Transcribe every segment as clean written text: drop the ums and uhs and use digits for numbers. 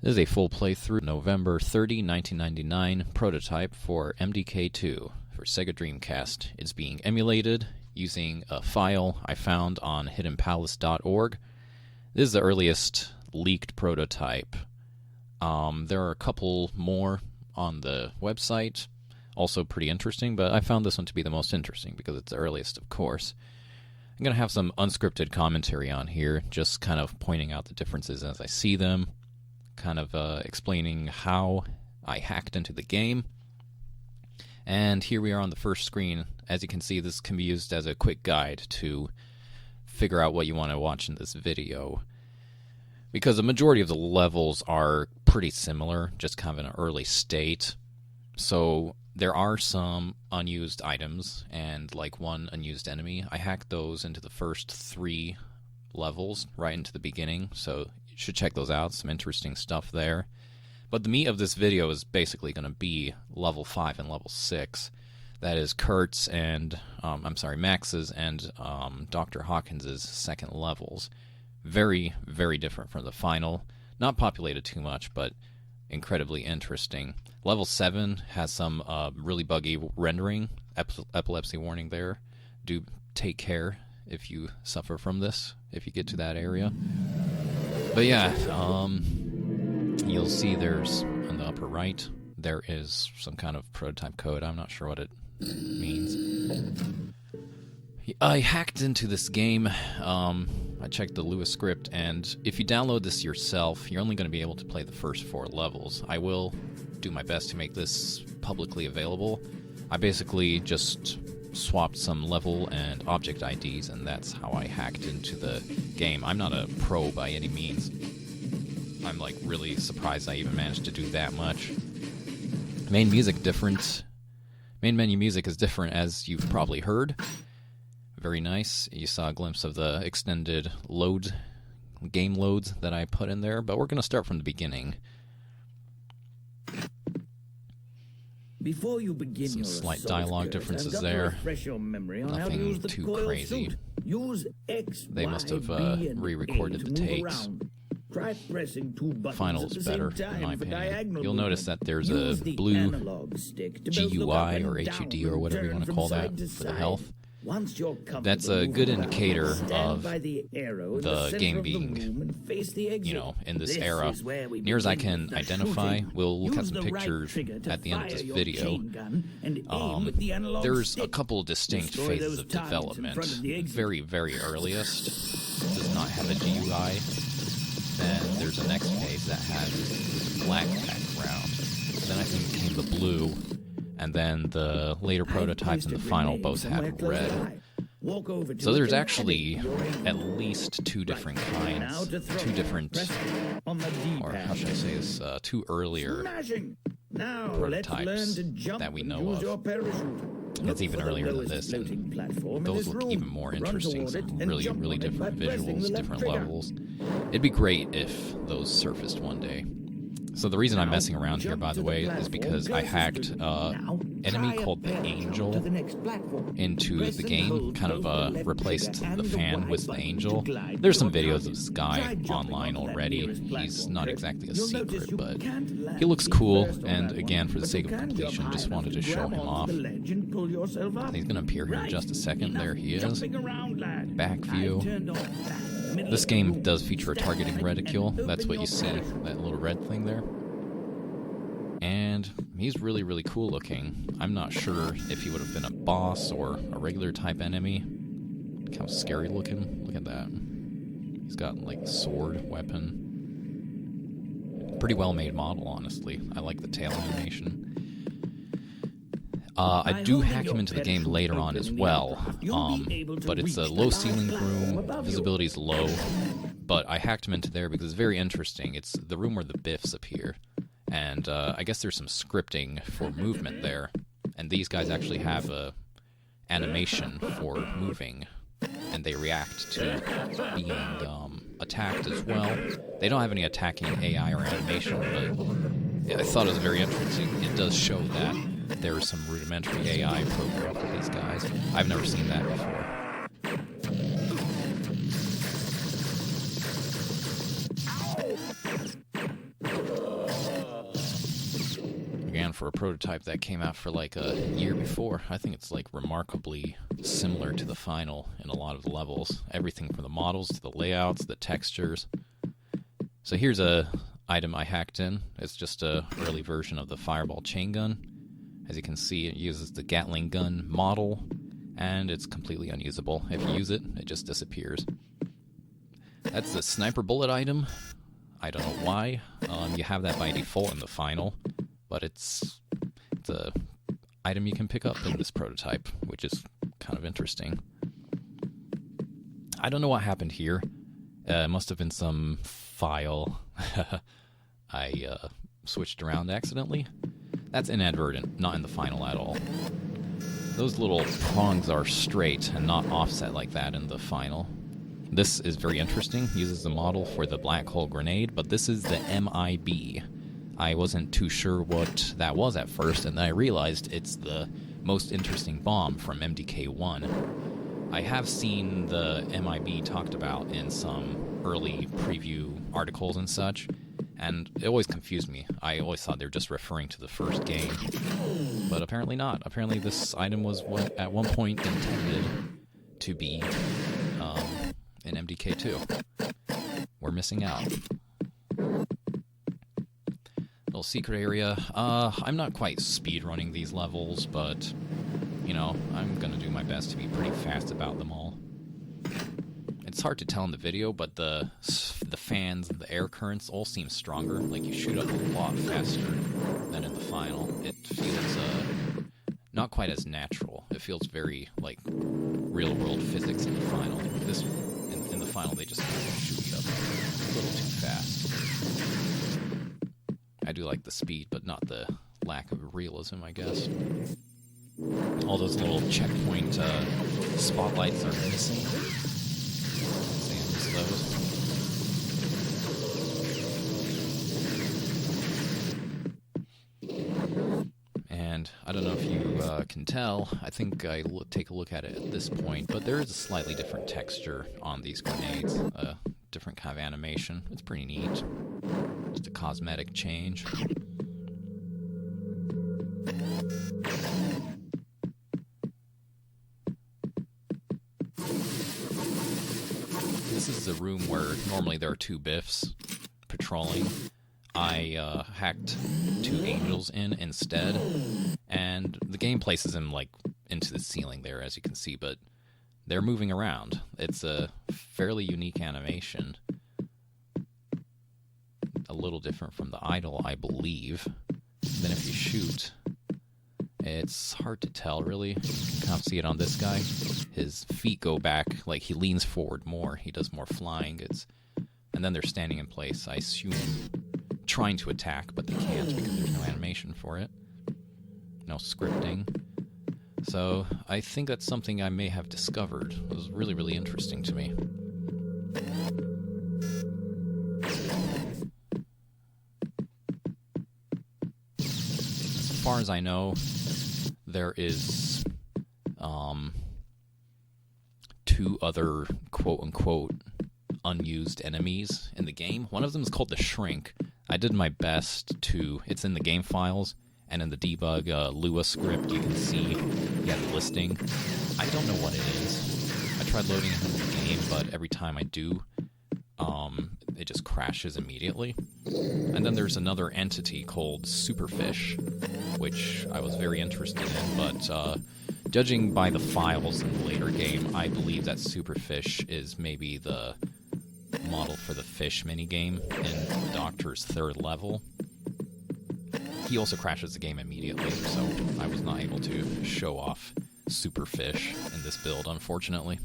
This is a full playthrough, November 30, 1999, prototype for MDK2 for Sega Dreamcast. It's being emulated using a file I found on hiddenpalace.org. This is the earliest leaked prototype. There are a couple more on the website, also pretty interesting, but I found this one to be the most interesting because it's the earliest, of course. I'm going to have some unscripted commentary on here, just kind of pointing out the differences as I see them, kind of explaining how I hacked into the game. And here we are on the first screen. As you can see, this can be used as a quick guide to figure out what you want to watch in this video, because the majority of the levels are pretty similar, just kind of in an early state. So there are some unused items and like one unused enemy. I hacked those into the first 3 levels right into the beginning, so you should check those out. Some interesting stuff there. But the meat of this video is basically going to be level 5 and level 6. That is Kurt's and, Max's and Dr. Hawkins' second levels. Very, very different from the final. Not populated too much, but incredibly interesting. Level 7 has some really buggy rendering. Epilepsy warning there. Do take care if you suffer from this, if you get to that area. But yeah, you'll see there's, on the upper right, there is some kind of prototype code. I'm not sure what it means. I hacked into this game. I checked the Lewis script, and if you download this yourself, you're only going to be able to play the first 4 levels. I will do my best to make this publicly available. I basically just swapped some level and object IDs, and that's how I hacked into the game. I'm not a pro by any means. I'm like really surprised I even managed to do that much. Main music different. Main menu music is different, as you've probably heard. Very nice. You saw a glimpse of the extended game loads that I put in there, but we're going to start from the beginning. Before you begin some your slight assault, dialogue Garrett, differences I've got to there. refresh your memory on how to Nothing use the too coil crazy. suit. Use X, They must have Y, B, and re-recorded A the to move takes. around. Try pressing 2 buttons Final at the is same better, time in my for opinion. diagonal You'll notice movement. that there's Use a the blue analog stick to both look up GUI and or down HUD or and whatever you turn want to from call side that to for the side. health. Once you're comfortable That's a good moving indicator around, stand of by the arrow in the center game of the being, room and face the exit. in this This era. is where we Near as I begin can with the identify, shooting. we'll look at Use some the right pictures trigger to at the end of fire this your video. chain gun and aim with the analog There's stick. a couple distinct Destroy phases those of targets in development. front of the exit. Very, very earliest does not have a GUI. Then there's a next phase that has this black background. Then I think came the blue, and then the later prototypes and the final both had red. So there's actually at least 2 different kinds, 2 different, or how should I say this, 2 earlier prototypes that we know of. It's even earlier than this, and those look even more interesting. Some really, really different visuals, different levels. It'd be great if those surfaced one day. So the reason I'm messing around here, by the way, is because I hacked an enemy called the Angel into the game, kind of replaced the fan with the Angel. There's some videos of this guy online already. He's not exactly a secret, but he looks cool, and again, for the sake of completion, just wanted to show him off. He's going to appear here in just a second. There he is. Back view. This game does feature a targeting reticule. That's what you see, that little red thing there. And he's really, really cool looking. I'm not sure if he would have been a boss or a regular type enemy. Kind of scary looking. Look at that. He's got like a sword weapon. Pretty well made model, honestly. I like the tail animation. I do hack him into the game later on as well, but it's a low ceiling room, visibility is low, but I hacked him into there because it's very interesting. It's the room where the Biffs appear, and I guess there's some scripting for movement there, and these guys actually have a animation for moving, and they react to being attacked as well. They don't have any attacking AI or animation, but I thought it was very interesting. It does show that there's some rudimentary AI programmed for these guys. I've never seen that before. for a prototype that came out for like a year before. I think it's like remarkably similar to the final in a lot of the levels. Everything from the models to the layouts, the textures. So here's a item I hacked in. It's just a early version of the fireball chain gun. As you can see, it uses the Gatling gun model, and it's completely unusable. If you use it, it just disappears. That's the sniper bullet item. I don't know why. You have that by default in the final, but it's a item you can pick up in this prototype, which is kind of interesting. I don't know what happened here. It must have been some file I switched around accidentally. That's inadvertent, not in the final at all. Those little prongs are straight and not offset like that in the final. This is very interesting. Uses the model for the black hole grenade, but this is the MIB. I wasn't too sure what that was at first, and then I realized it's the most interesting bomb from MDK1. I have seen the MIB talked about in some early preview articles and such, and it always confused me. I always thought they were just referring to the first game, but apparently not. Apparently this item was at one point intended to be in MDK2. We're missing out. Little secret area. I'm not quite speedrunning these levels, but, you know, I'm gonna do my best to be pretty fast about them all. It's hard to tell in the video, but the fans and the air currents all seem stronger. Like, you shoot up a lot faster than in the final. It feels not quite as natural. It feels very, like, real-world physics in the final. In the final, they just kind of shoot you up a little too fast. I do like the speed, but not the lack of realism, I guess. All those little checkpoint spotlights are missing. See, I miss those. And I don't know if you can tell, I think I take a look at it at this point, but there is a slightly different texture on these grenades, a different kind of animation. It's pretty neat. Just a cosmetic change. This is the room where normally there are two Biffs patrolling. I hacked two angels in instead, and the game places them like into the ceiling there, as you can see, but they're moving around. It's a fairly unique animation. A little different from the idol, I believe. Then if you shoot, it's hard to tell, really. You can kind of see it on this guy. His feet go back, like he leans forward more. He does more flying. And then they're standing in place, I assume, trying to attack, but they can't because there's no animation for it. No scripting. So I think that's something I may have discovered. It was really, really interesting to me. As far as I know, there is two other quote-unquote unused enemies in the game. One of them is called the Shrink. I did my best to... It's in the game files, and in the debug Lua script, you can see the listing. I don't know what it is. I tried loading it into the game, but every time I do, it just crashes immediately. And then there's another entity called Superfish, which I was very interested in, but judging by the files in the later game, I believe that Superfish is maybe the model for the fish minigame in the Doctor's third level. He also crashes the game immediately, so I was not able to show off Superfish in this build, unfortunately.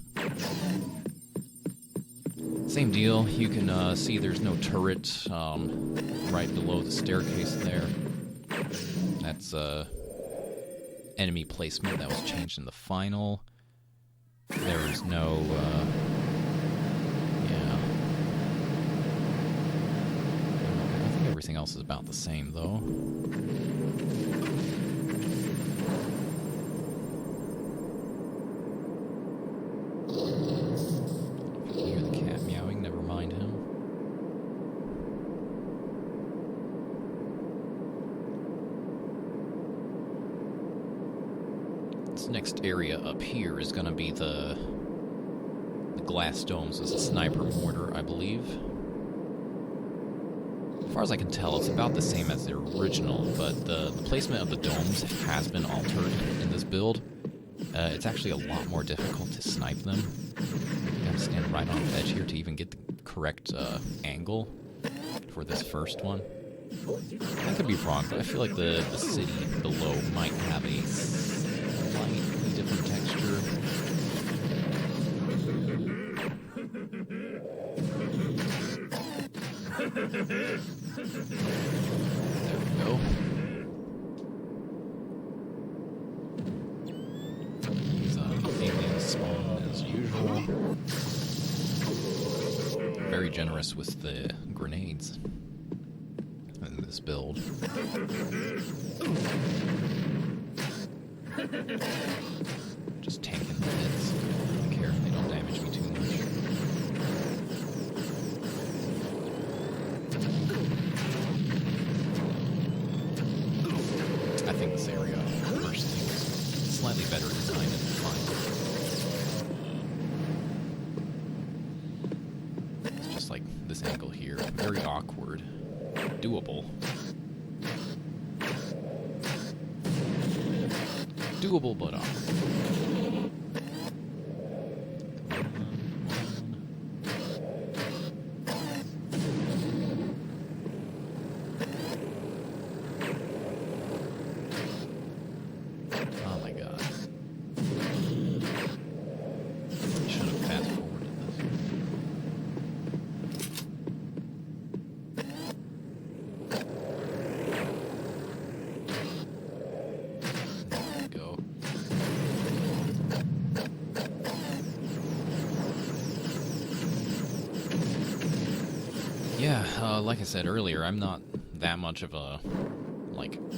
Same deal, you can see there's no turret right below the staircase there. That's enemy placement that was changed in the final. There's no... I think everything else is about the same, though. You hear the cat meowing, never mind him. This next area up here is going to be the glass domes as a sniper mortar, I believe. As far as I can tell, it's about the same as the original, but the placement of the domes has been altered in this build. It's actually a lot more difficult to snipe them. You gotta stand right on the edge here to even get the correct angle for this first one. I could be wrong, but I feel like the city below might have a slightly different texture. There we go. These aliens spawn as usual. Very generous with the grenades in this build. Just tanking the hits. I don't care if they don't damage me too much. I think this area personally was slightly better designed and defined. It's just like this angle here. Very awkward. Doable. Doable, but awkward. Oh my god. Should have fast forwarded this. There we go. Yeah, like I said earlier, I'm not that much of a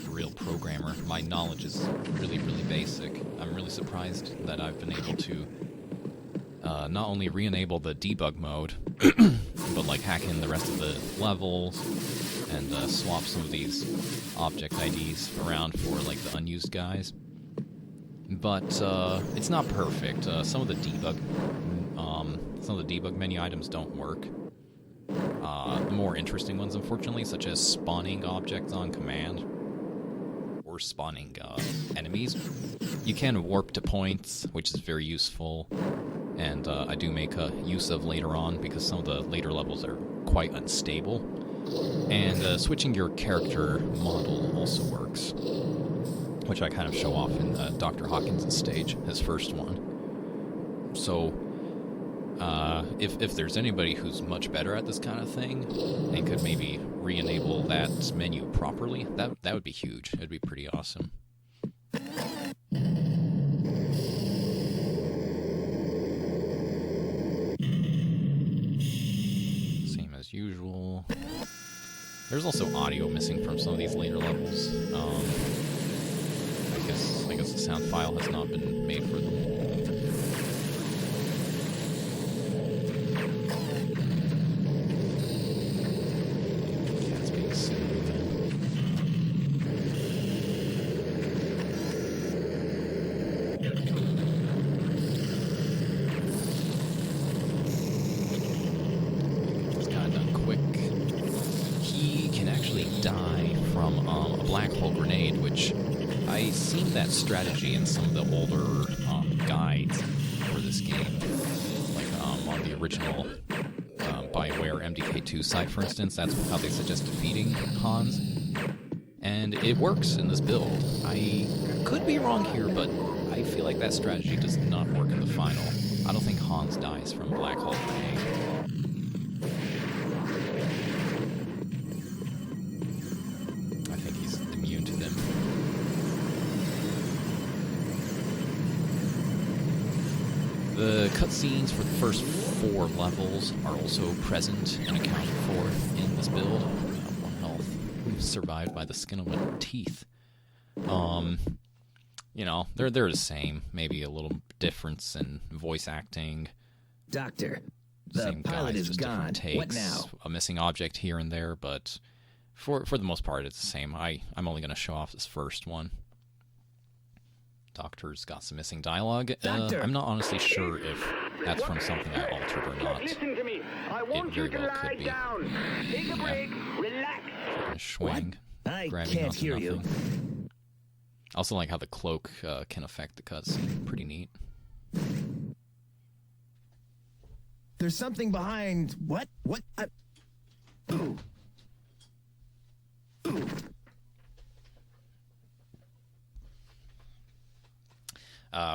real programmer. My knowledge is really, really basic. I'm really surprised that I've been able to not only re-enable the debug mode, but hack in the rest of the levels and swap some of these object IDs around for the unused guys. But it's not perfect. Some of the debug menu items don't work. The more interesting ones, unfortunately, such as spawning objects on command or spawning enemies. You can warp to points, which is very useful, and I do make use of later on because some of the later levels are quite unstable. And switching your character model also works, which I kind of show off in Dr. Hawkins' stage, his first one. So if there's anybody who's much better at this kind of thing and could maybe re-enable that menu properly, that would be huge. It'd be pretty awesome. Same as usual. There's also audio missing from some of these later levels. I guess the sound file has not been made for them. Die from a black hole grenade, which I seen that strategy in some of the older guides for this game, on the original BioWare MDK2 site, for instance. That's how they suggest defeating Hans, and it works in this build. I could be wrong here, but I feel like that strategy does not work in the final. I don't think Hans dies from a black hole grenade. The cutscenes for the first 4 levels are also present and accounted for in this build. 1 health. Survived by the skin of my teeth. They're the same. Maybe a little difference in voice acting. Doctor, the same pilot guys, is just gone. different takes. What now? A missing object here and there, but for the most part, it's the same. I'm only going to show off this first one. Doctor's got some missing dialogue. Doctor! I'm not honestly sure if that's from something I altered or not. Listen to me. I want very you to well lie could be. down. Take a break. Relax. Freaking Schwang. I Grabbing can't onto hear you. nothing. I also like how the cloak can affect the cutscene. Pretty neat. There's something behind... What? What? Ooh. Ooh.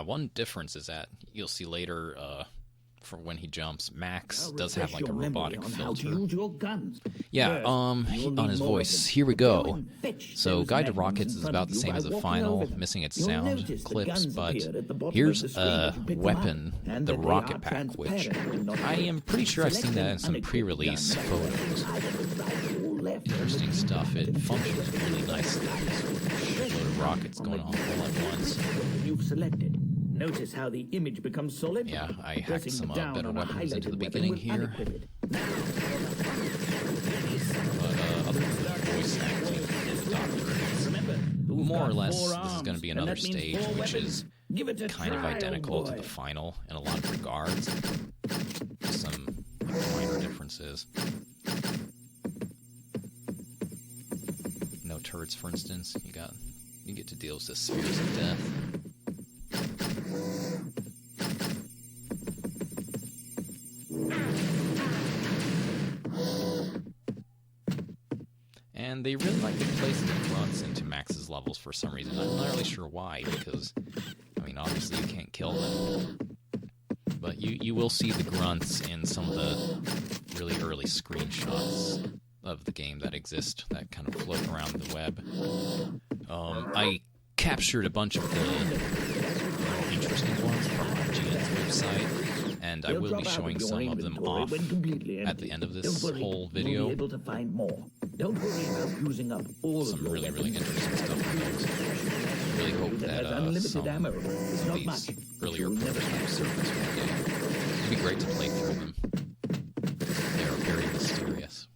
One difference is that you'll see later, for when he jumps, Max does have like a robotic filter. Yeah, on his voice. Here we go. So Guide to Rockets is about the same as the final, missing its sound clips, but here's a weapon, the rocket pack, which I am pretty sure I've seen that in some pre-release photos. Interesting stuff. It functions really nicely. There's a load of rockets going on all at once. You've selected. Notice how the image becomes solid. Yeah, I hacked Pressing some down better on a weapons into the highlighted weapon beginning will here. unequip it. But other than the voice acting of the Doctor, Remember, more or less, this is going to be another stage which is Give it a kind of try, identical old to boy. the final in a lot of regards. Some minor differences. No turrets, for instance. You get to deal with the spheres of death. And they really like to place the grunts into Max's levels for some reason. I'm not really sure why, because, I mean, obviously you can't kill them. But you will see the grunts in some of the really early screenshots of the game that exist, that kind of float around the web. I captured a bunch of the more interesting ones from IGN's website, and I will be showing some of them off at the end of this whole video. You'll be able to find more. Don't worry about using up all of Some your really, weapons. really interesting stuff in those. I really hope That that has unlimited some ammo. of It's not these much. earlier You'll never prototypes surface one day. It'd be great to play through them. They are very mysterious.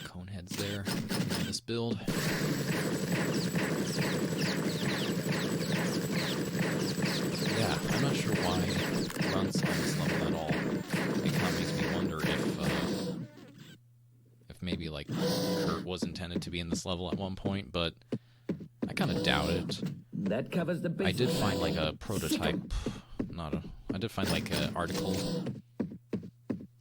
Conehead's there in this build. Yeah, I'm not sure why it runs on this level at all. It kind of makes me wonder if maybe like Kurt was intended to be in this level at one point, but I kind of doubt it. That covers the basics. I did find like a prototype, I did find like an article,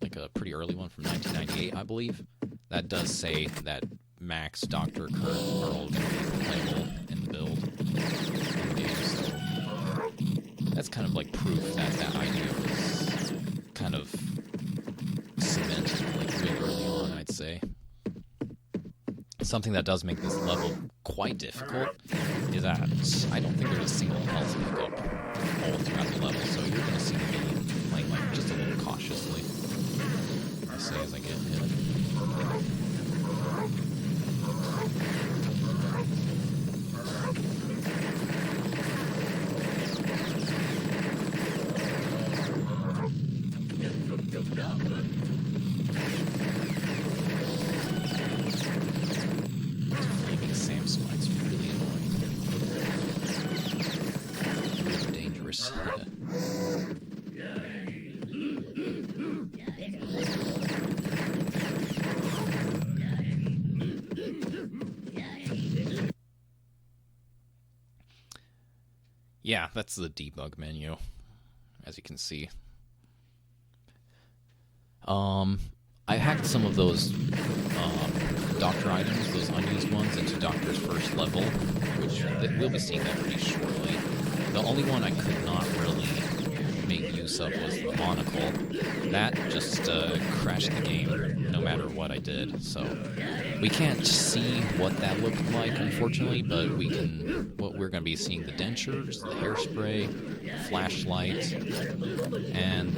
like a pretty early one from 1998, I believe, that does say that Max, Dr. Kurt are all going to be playable in the build in the game, so that's kind of like proof that that idea was kind of cemented like real early on, I'd say. Something that does make this level quite difficult is that I don't think there's a single health pickup all throughout the level, so you're going to see me playing like just a little cautiously, I say, as I get hit. Flaming Sam spikes are really annoying. Really dangerous. Yeah, that's the debug menu, as you can see. I hacked some of those Doctor items, those unused ones, into Doctor's first level, which we'll be seeing that pretty shortly. The only one I could not really make use of was the monocle. That just crashed the game no matter what I did, so we can't see what that looked like, unfortunately, but what we're going to be seeing the dentures, the hairspray, flashlight, and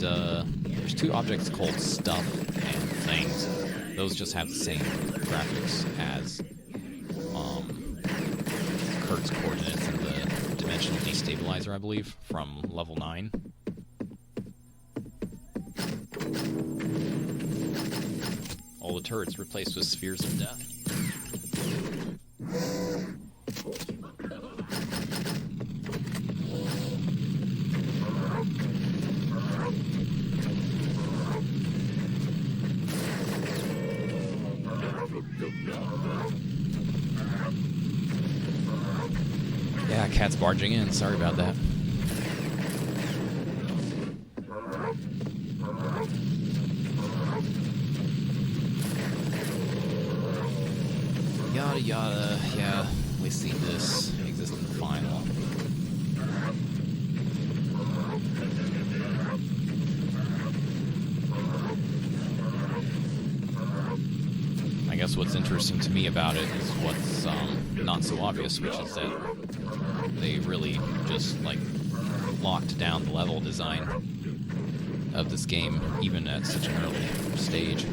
there's two objects called stuff and things. Those just have the same graphics as Kurt's coordinates and the dimensional destabilizer, I believe, from level 9. All the turrets replaced with spheres of death. Yeah, cat's barging in. Sorry about that. Yada yada. Yeah, we see this exist in the final. I guess what's interesting to me about it is what's not so obvious, which is that they really just like locked down the level design of this game, even at such an early stage.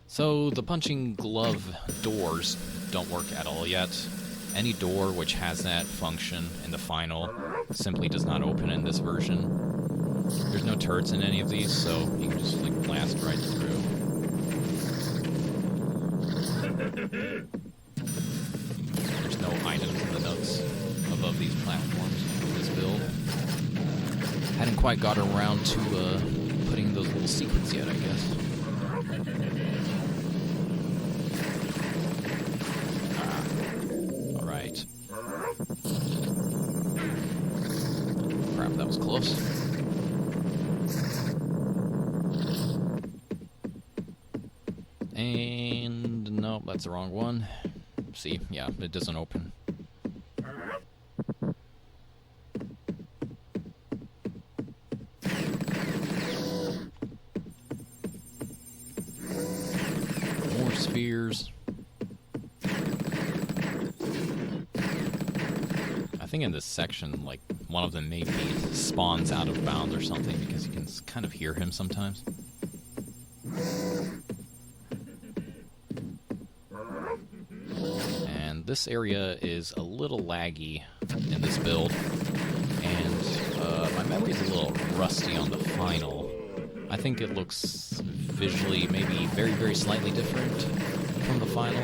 So the punching glove doors don't work at all yet. Any door which has that function in the final simply does not open in this version. There's no turrets in any of these, so you can just like blast right through. There's no items in the nooks above these platforms in this build. Hadn't quite got around to putting those little secrets yet, I guess. Crap, that was close. And no, that's the wrong one. See, yeah, it doesn't open. More spheres. I think in this section, like, one of them maybe spawns out of bounds or something, because you can kind of hear him sometimes. And this area is a little laggy in this build, and my memory's a little rusty on the final. I think it looks visually maybe very, very slightly different from the final.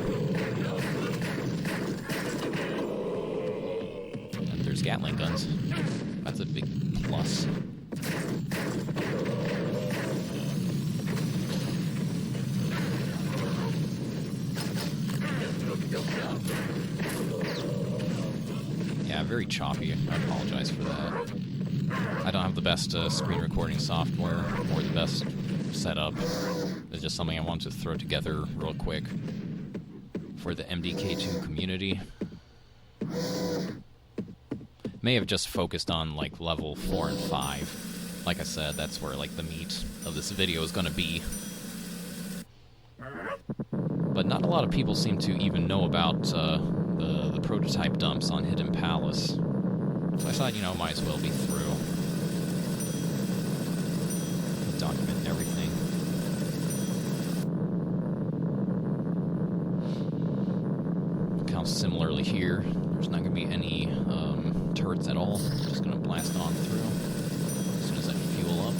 There's Gatling guns. That's a big plus. Yeah, very choppy. I apologize for that. I don't have the best screen recording software or the best setup. It's just something I wanted to throw together real quick for the MDK2 community. May have just focused on like level 4 and 5. Like I said, that's where like the meat of this video is going to be. But not a lot of people seem to even know about the prototype dumps on Hidden Palace. So I thought, you know, might as well be through. Document everything. Kind of similarly here, there's not going to be any turrets at all. Just going to blast on through as soon as I fuel up.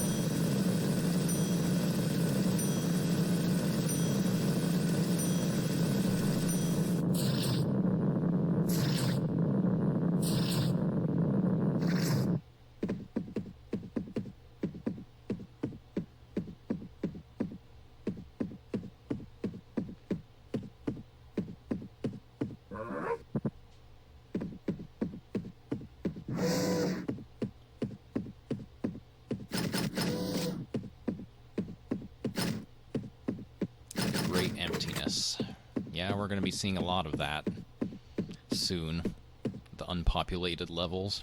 Great emptiness. Yeah, we're going to be seeing a lot of that soon. The unpopulated levels.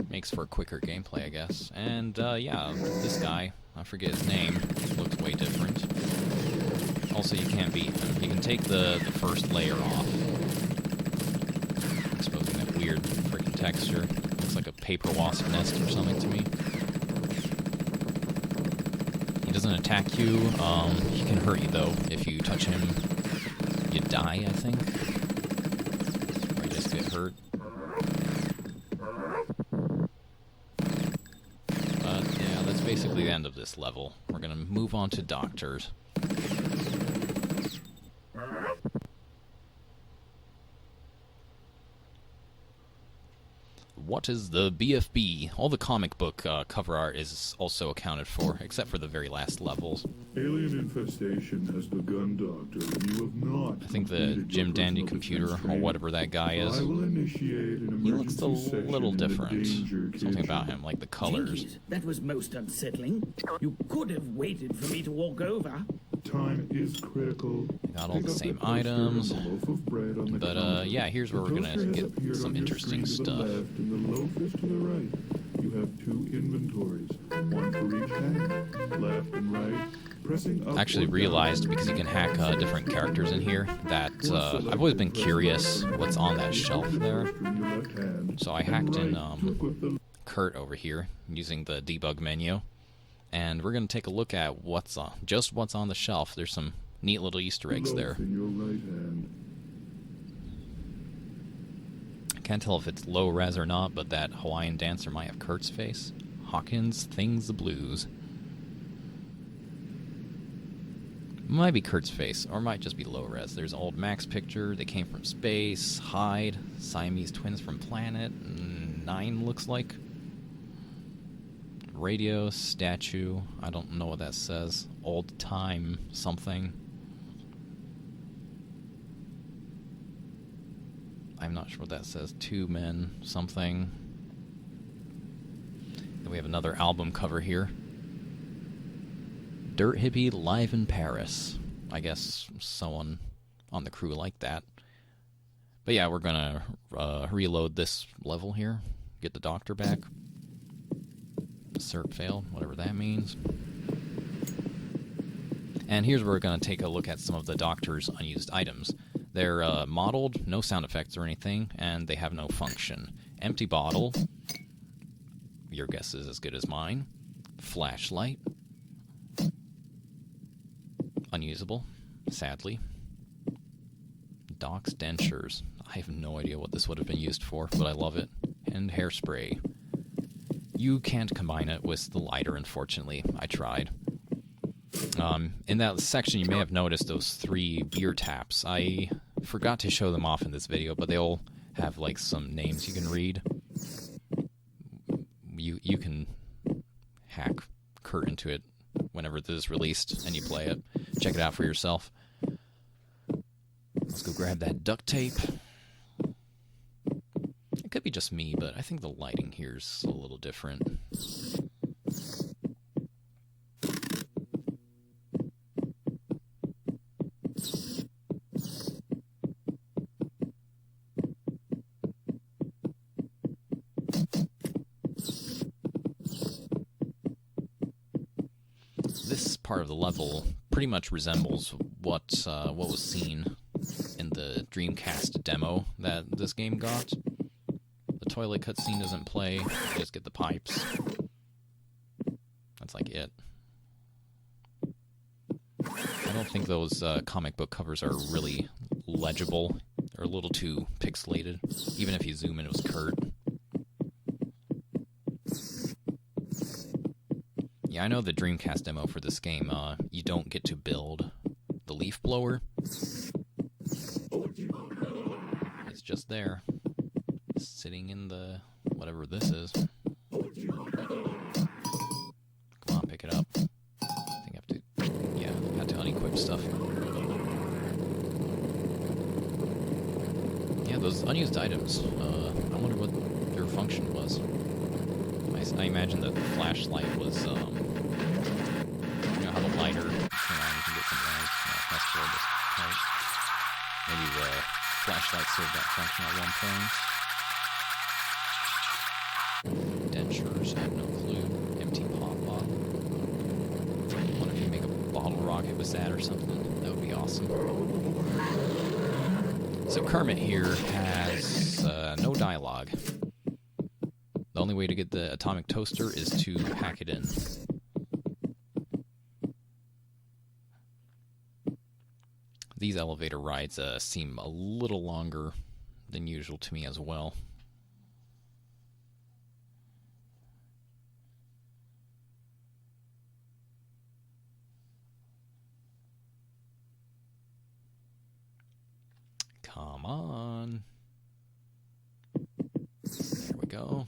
Makes for quicker gameplay, I guess. And, yeah, this guy, I forget his name, looks way different. Also, you can't beat him. You can take the first layer off, exposing that weird freaking texture. Looks like a paper wasp nest or something to me. He doesn't attack you. He can hurt you, though. If you touch him, you die, I think. Or you just get hurt. But, yeah, that's basically the end of this level. We're gonna move on to doctors. What is the BFB? All the comic book cover art is also accounted for, except for the very last levels. Alien infestation has begun, Doctor, and you have not. I think the completed Jim your Dandy personal computer, defense or training. whatever that guy is, I will initiate an he looks a emergency session little in the different. danger Something kitchen. about him, like the colors. Jinkies, that was most unsettling. You could have waited for me to walk over. Time is critical. Got all Pick the up same toaster and items. the loaf of bread on the But, counter. yeah, here's where The we're gonna toaster has get appeared some on your interesting screen to the stuff. left, and the loaf is to the right. You have 2 inventories, one for each hand, left and right. Pressing up I actually or down realized, because you can hack different characters in here, that I've always been curious what's on that shelf there. So I hacked in Kurt over here using the debug menu, and we're going to take a look at what's on the shelf. There's some neat little Easter eggs there. In your right hand. I can't tell if it's low res or not, but that Hawaiian dancer might have Kurt's face. Hawkins Things the Blues. Might be Kurt's face, or might just be low res. There's an old Max picture. They came from space. Hyde. Siamese twins from planet 9 looks like. Radio, statue. I don't know what that says. Old time something. I'm not sure what that says. 2 men something. Then we have another album cover here. Dirt Hippie Live in Paris. I guess someone on the crew liked that. But yeah, we're gonna reload this level here. Get the doctor back. Cert failed, whatever that means. And here's where we're gonna take a look at some of the doctor's unused items. They're modeled, no sound effects or anything, and they have no function. Empty bottle. Your guess is as good as mine. Flashlight. Unusable, sadly. Doc's dentures. I have no idea what this would have been used for, but I love it. And hairspray. You can't combine it with the lighter, unfortunately. I tried. In that section, you may have noticed those 3 beer taps. I forgot to show them off in this video, but they all have like some names you can read. You can hack Kurt into it whenever this is released and you play it. Check it out for yourself. Let's go grab that duct tape. It could be just me, but I think the lighting here is a little different. This part of the level pretty much resembles what was seen in the Dreamcast demo that this game got. The toilet cutscene doesn't play, you just get the pipes. That's like it. I don't think those comic book covers are really legible. They're a little too pixelated, even if you zoom in, it was Kurt. Yeah, I know the Dreamcast demo for this game, you don't get to build the leaf blower. It's just there, sitting in the whatever this is. Come on, pick it up. I think I have to, yeah, I have to unequip stuff. Yeah, those unused items, I wonder what their function was. I imagine that the flashlight was, you know how the lighter, turn on, you can get some light, that's for this part. Maybe the flashlight served that function at one point. Dentures, I have no clue. Empty pop bottle. I wonder if you make a bottle rocket with that or something. That would be awesome. So Kermit here has no dialogue. The only way to get the atomic toaster is to hack it in. These elevator rides seem a little longer than usual to me as well. Come on. There we go.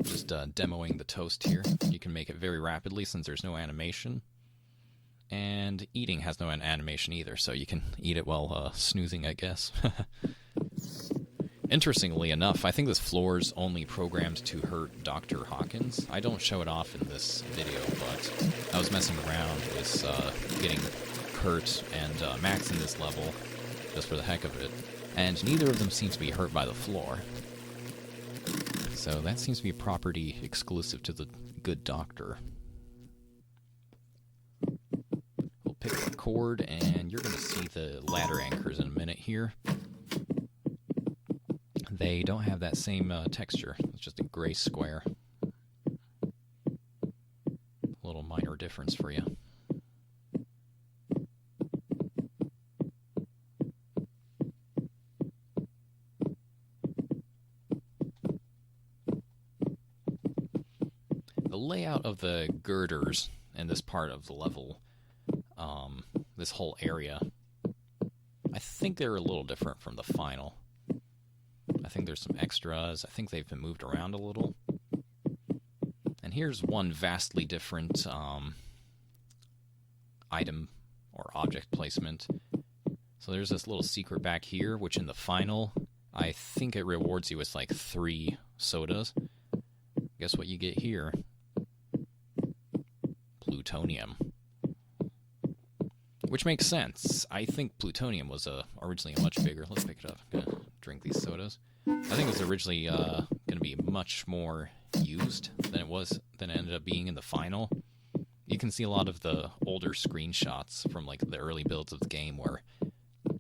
Just demoing the toast here. You can make it very rapidly since there's no animation. And eating has no animation either, so you can eat it while snoozing, I guess. Interestingly enough, I think this floor is only programmed to hurt Dr. Hawkins. I don't show it off in this video, but I was messing around with getting Kurt and Max in this level, just for the heck of it, and neither of them seems to be hurt by the floor. So that seems to be a property exclusive to the good doctor. We'll pick the cord, and you're going to see the ladder anchors in a minute here. They don't have that same texture. It's just a gray square. A little minor difference for you. The layout of the girders in this part of the level, this whole area, I think they're a little different from the final. I think there's some extras. I think they've been moved around a little. And here's one vastly different item or object placement. So there's this little secret back here, which in the final, I think it rewards you with like 3 sodas. Guess what you get here? Plutonium. Which makes sense. I think plutonium was originally much bigger. Let's pick it up. I'm gonna drink these sodas. I think it was originally going to be much more used than it ended up being in the final. You can see a lot of the older screenshots from like the early builds of the game where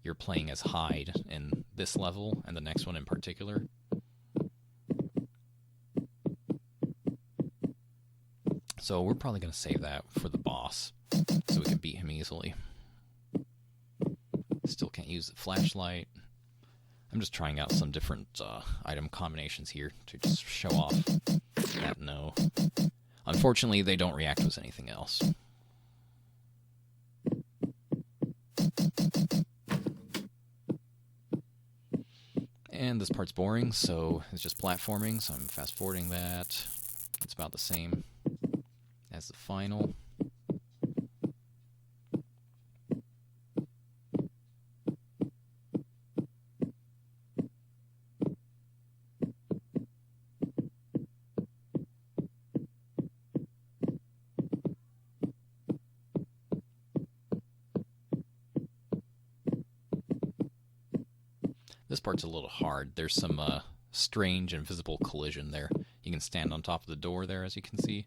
you're playing as Hyde in this level and the next one in particular. So we're probably going to save that for the boss so we can beat him easily. Still can't use the flashlight. I'm just trying out some different item combinations here to just show off that no. Unfortunately, they don't react with anything else. And this part's boring, so it's just platforming, so I'm fast-forwarding that. It's about the same as the final. This part's a little hard. There's some strange invisible collision there. You can stand on top of the door there, as you can see,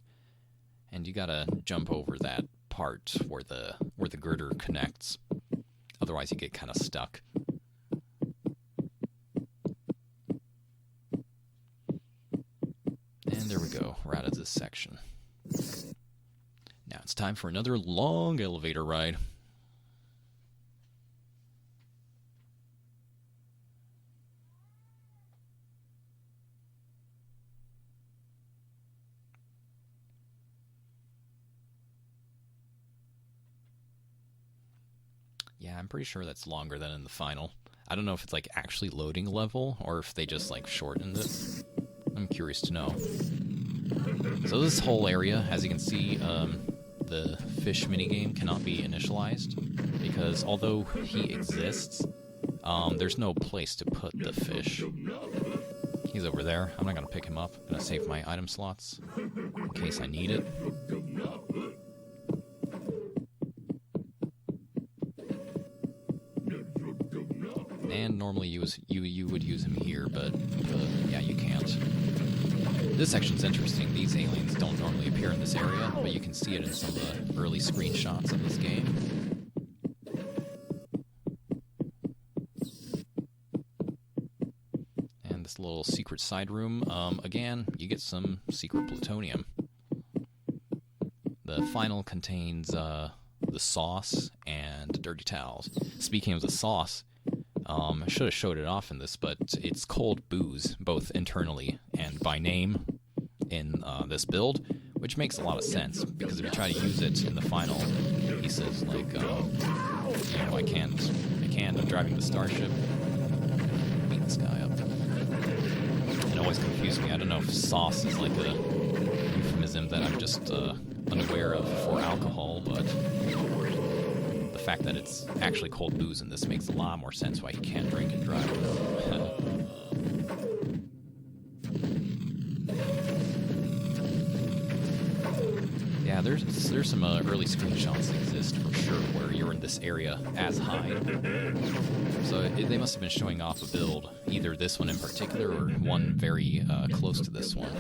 and you gotta jump over that part where the girder connects. Otherwise, you get kind of stuck. And there we go. We're out of this section. Now it's time for another long elevator ride. Yeah, I'm pretty sure that's longer than in the final. I don't know if it's like actually loading a level or if they just like shortened it. I'm curious to know. So this whole area, as you can see, the fish minigame cannot be initialized because although he exists, there's no place to put the fish. He's over there. I'm not going to pick him up. I'm going to save my item slots in case I need it. And normally you would use him here, but yeah, you can't. This section's interesting. These aliens don't normally appear in this area, but you can see it in some of the early screenshots of this game. And this little secret side room, again, you get some secret plutonium. The final contains the sauce and dirty towels. Speaking of the sauce, I should have showed it off in this, but it's cold booze, both internally and by name in this build, which makes a lot of sense, because if you try to use it in the final, he says, like, you know, I can't can of driving the starship. Beat this guy up. It always confused me. I don't know if sauce is like a euphemism that I'm just unaware of for alcohol, but the fact that it's actually cold booze in this makes a lot more sense why he can't drink and drive. Yeah, there's some early screenshots that exist for sure where you're in this area as Hyde. So they must have been showing off a build, either this one in particular or one very close to this one.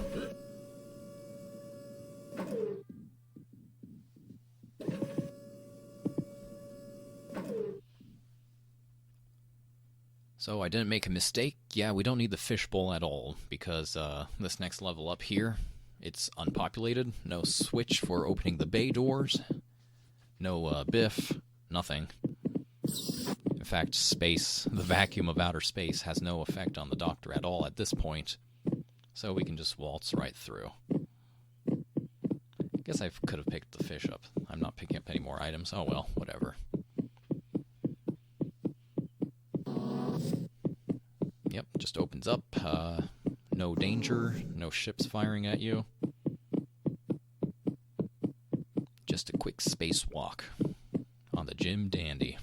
So I didn't make a mistake. Yeah, we don't need the fishbowl at all, because this next level up here, it's unpopulated. No switch for opening the bay doors. No biff. Nothing. In fact, space, the vacuum of outer space, has no effect on the Doctor at all at this point. So we can just waltz right through. I guess I could have picked the fish up. I'm not picking up any more items. Oh well, whatever. Yep, just opens up. No danger, no ships firing at you. Just a quick spacewalk on the Jim Dandy.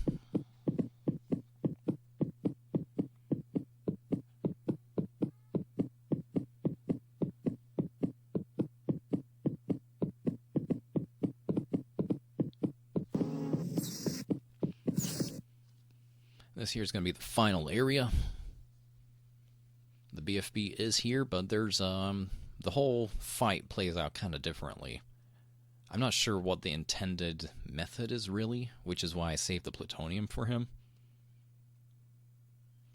This here is going to be the final area. The BFB is here, but there's the whole fight plays out kind of differently. I'm not sure what the intended method is really, which is why I saved the plutonium for him.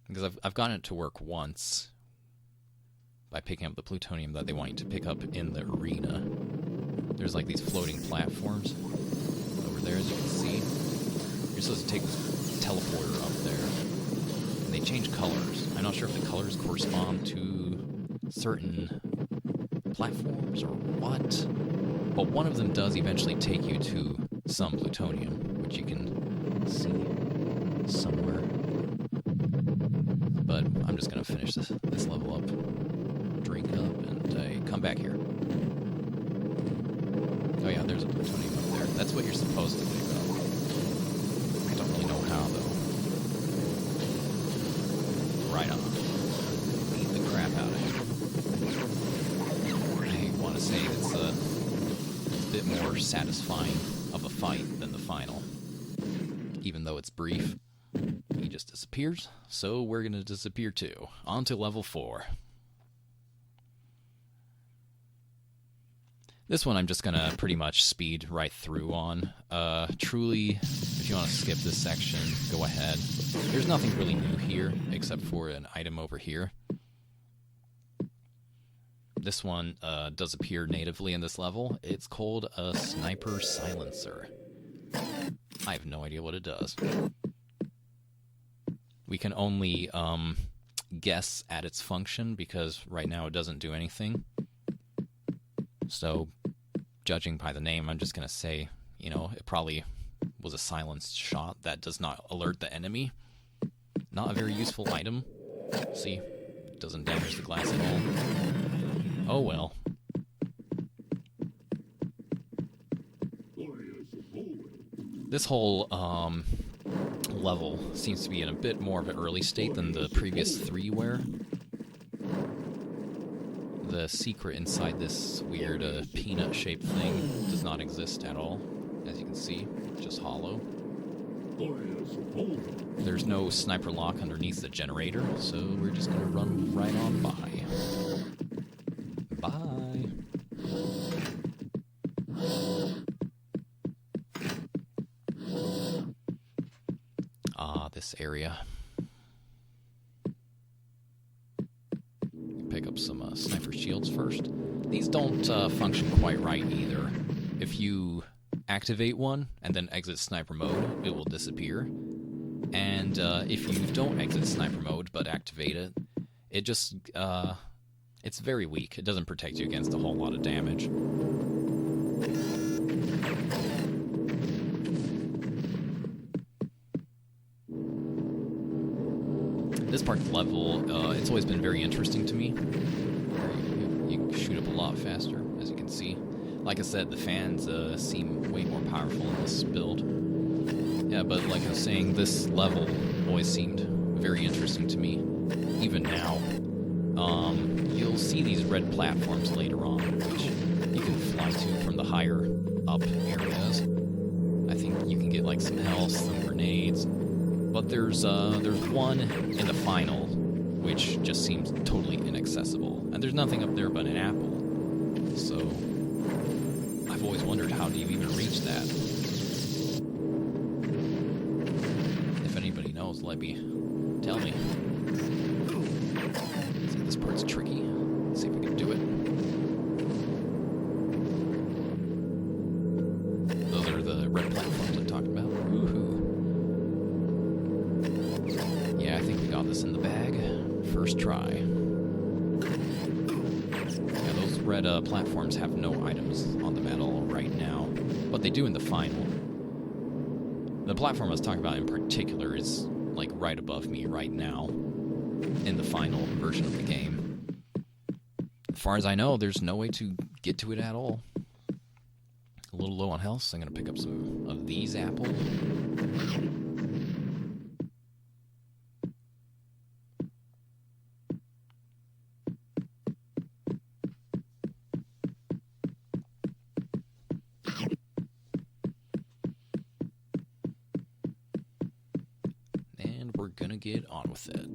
Because I've gotten it to work once by picking up the plutonium that they want you to pick up in the arena. There's like these floating platforms over there, as you can see. You're supposed to take this teleporter up there. And they change colors. I'm not sure if the colors correspond to certain platforms or what. But one of them does eventually take you to some plutonium, which you can see somewhere. But I'm just going to finish this level up, drink up, and come back here. Oh yeah, there's a plutonium up there. That's what you're supposed to pick up. I don't really know how, though. Right on. Beat the crap out of it. I want to say it's a bit more satisfying of a fight than the final. Even though it's brief, he just disappears, so we're going to disappear too. On to level 4. This one I'm just going to pretty much speed right through on. Truly, if you want to skip this section, go ahead. There's nothing really new here, except for an item over here. This one does appear natively in this level. It's called a Sniper Silencer. I have no idea what it does. We can only guess at its function, because right now it doesn't do anything. So, judging by the name, I'm just going to say, it probably was a silenced shot that does not alert the enemy. Not a very useful item. See, it doesn't damage the glass at all. Oh well. This whole level seems to be in a bit more of an early state than the previous 3 were. The secret inside this weird peanut-shaped thing does not exist at all, as you can see, just hollow. There's no sniper lock underneath the generator, so we're just going to run right on by. Bye. This area. Pick up some sniper shields first. These don't function quite right either. If you activate one and then exit sniper mode, it will disappear. And if you don't exit sniper mode but activate it, it just it's very weak. It doesn't protect you against a whole lot of damage. level, it's always been very interesting to me. You shoot up a lot faster, as you can see. Like I said, the fans seem way more powerful in this build. Yeah, but like I was saying, this level always seemed very interesting to me, even now. You'll see these red platforms later on, which you can fly to from the higher up areas. I think you can get like some health, some grenades, but there's one in the final which just seems totally inaccessible, and there's nothing up there but an apple. So I've always wondered, how do you even reach that? If anybody knows, let me tell me. See, this part's tricky. Let's see if we can do it. Those are the red platforms I talked about. Woohoo. Yeah, I think we got this in the bag. First try. Yeah, those red platforms have no items on them at all right now, but they do in the final. The platform I was talking about in particular is like right above me right now in the final version of the game. As far as I know, there's no way to get to it at all. A little low on health, so I'm going to pick up some of these apples. And we're going to get on with it.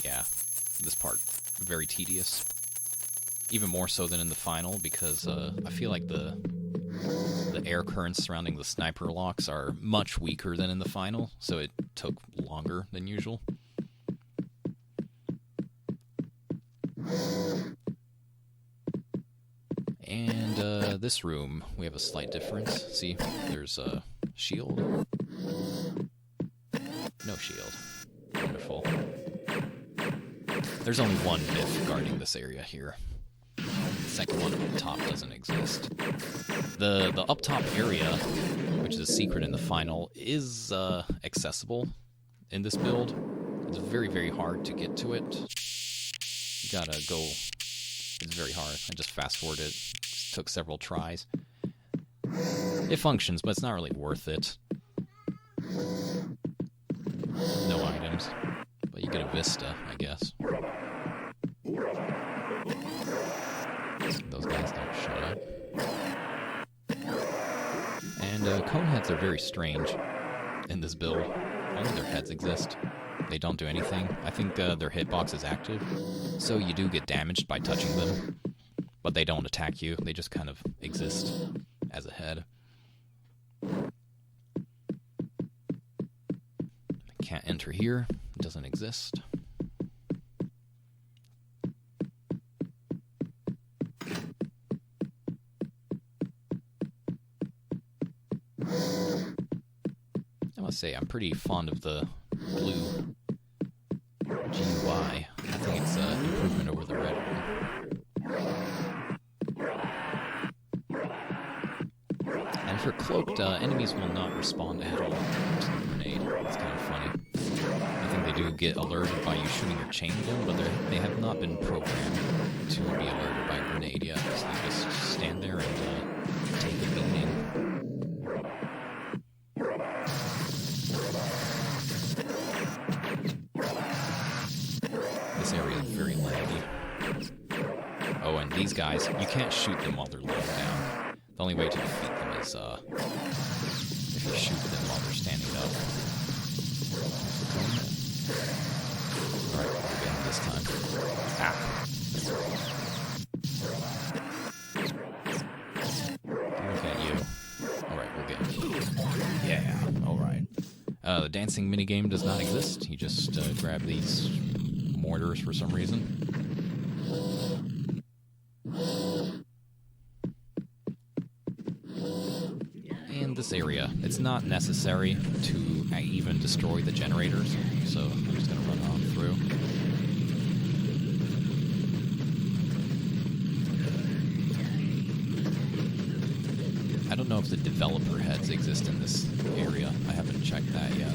Yeah, this part, very tedious. Even more so than in the final, because I feel like the air currents surrounding the sniper locks are much weaker than in the final, so it took longer than usual. And this room, we have a slight difference. See, there's a shield. No shield. Wonderful. There's only one myth guarding this area here. The second one up top doesn't exist. The up top area, which is a secret in the final, is accessible in this build. It's very, very hard to get to it. You gotta go. It's very hard. I just fast-forwarded it. It took several tries. It functions, but it's not really worth it. No items. But you get a vista, I guess. Those guys don't shut up. And coneheads are very strange in this build. Only their heads exist. They don't do anything. I think their hitbox is active, so you do get damaged by touching them. But they don't attack you. They just kind of exist as a head. Can't enter here. It doesn't exist. I must say, I'm pretty fond of the blue GUI. I think it's an improvement over the red one. And if you're cloaked, enemies will not respond at all to the grenade. It's kind of funny. I think they do get alerted by you shooting your chain gun, but they have not been programmed to be alerted by a grenade yet. So they just stand there and take a beating. This area is very laggy. Oh, and these guys, you can't shoot them while they're laying down. The only way to defeat them is if you shoot them while they're standing up. Alright, we'll get him this time. Ah. Look at you. Alright, we'll get him. Yeah, alright. The dancing minigame does not exist. You just grab these mortars for some reason. And this area, it's not necessary to even destroy the generators, so I'm just going to run on through. if the developer heads exist in this area. I haven't checked that yet.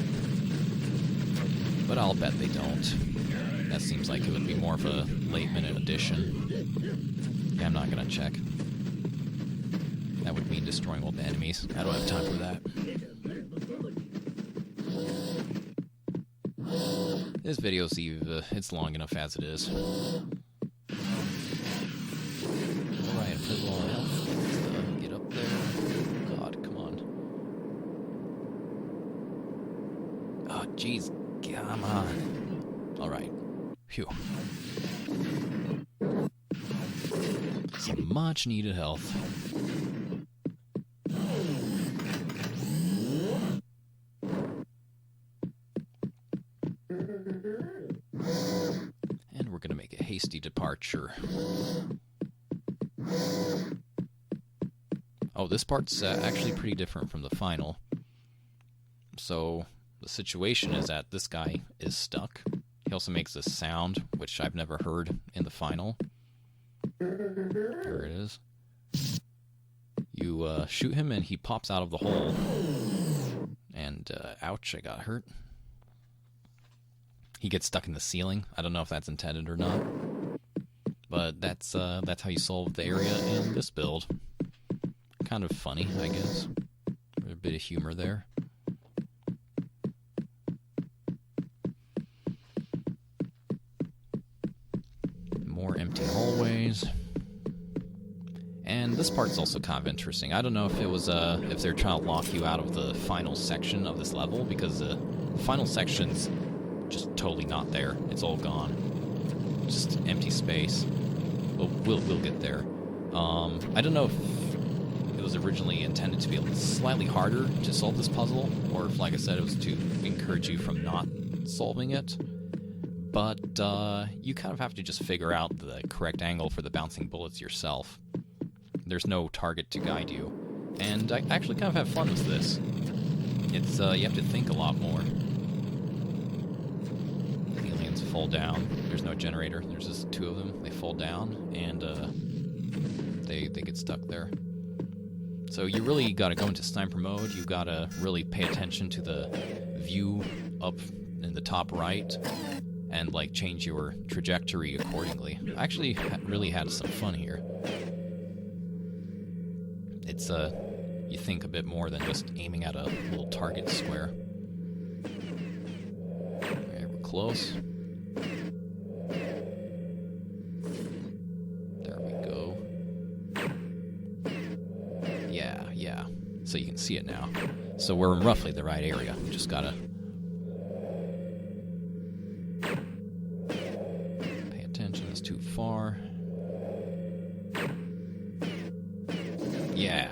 But I'll bet they don't. That seems like it would be more of a late-minute addition. Yeah, I'm not gonna check. That would mean destroying all the enemies. I don't have time for that. This video's it's long enough as it is. Alright, put all health. Let's get up there. God, come on. Oh, jeez. Come on. Alright. Phew. Some much needed health. And we're gonna make a hasty departure. Oh, this part's actually pretty different from the final. So, the situation is that this guy is stuck. He also makes this sound, which I've never heard in the final. There it is. You shoot him and he pops out of the hole. And, ouch, I got hurt. He gets stuck in the ceiling. I don't know if that's intended or not. But that's how you solve the area in this build. Kind of funny, I guess. A bit of humor there. More empty hallways. And this part's also kind of interesting. I don't know if it was if they're trying to lock you out of the final section of this level, because the final section's just totally not there. It's all gone. Just empty space. We'll get there. I don't know if it was originally intended to be slightly harder to solve this puzzle, or if, like I said, it was to encourage you from not solving it. But you kind of have to just figure out the correct angle for the bouncing bullets yourself. There's no target to guide you. And I actually kind of have fun with this. It's you have to think a lot more. Aliens fall down. There's no generator. There's just two of them. They fall down, and they get stuck there. So you really got to go into sniper mode. You got to really pay attention to the view up in the top right, and like change your trajectory accordingly. I actually really had some fun here. It's you think a bit more than just aiming at a little target square. Okay, we're close. There we go. Yeah. So you can see it now. So we're in roughly the right area. We just gotta pay attention. It's too far. Yeah.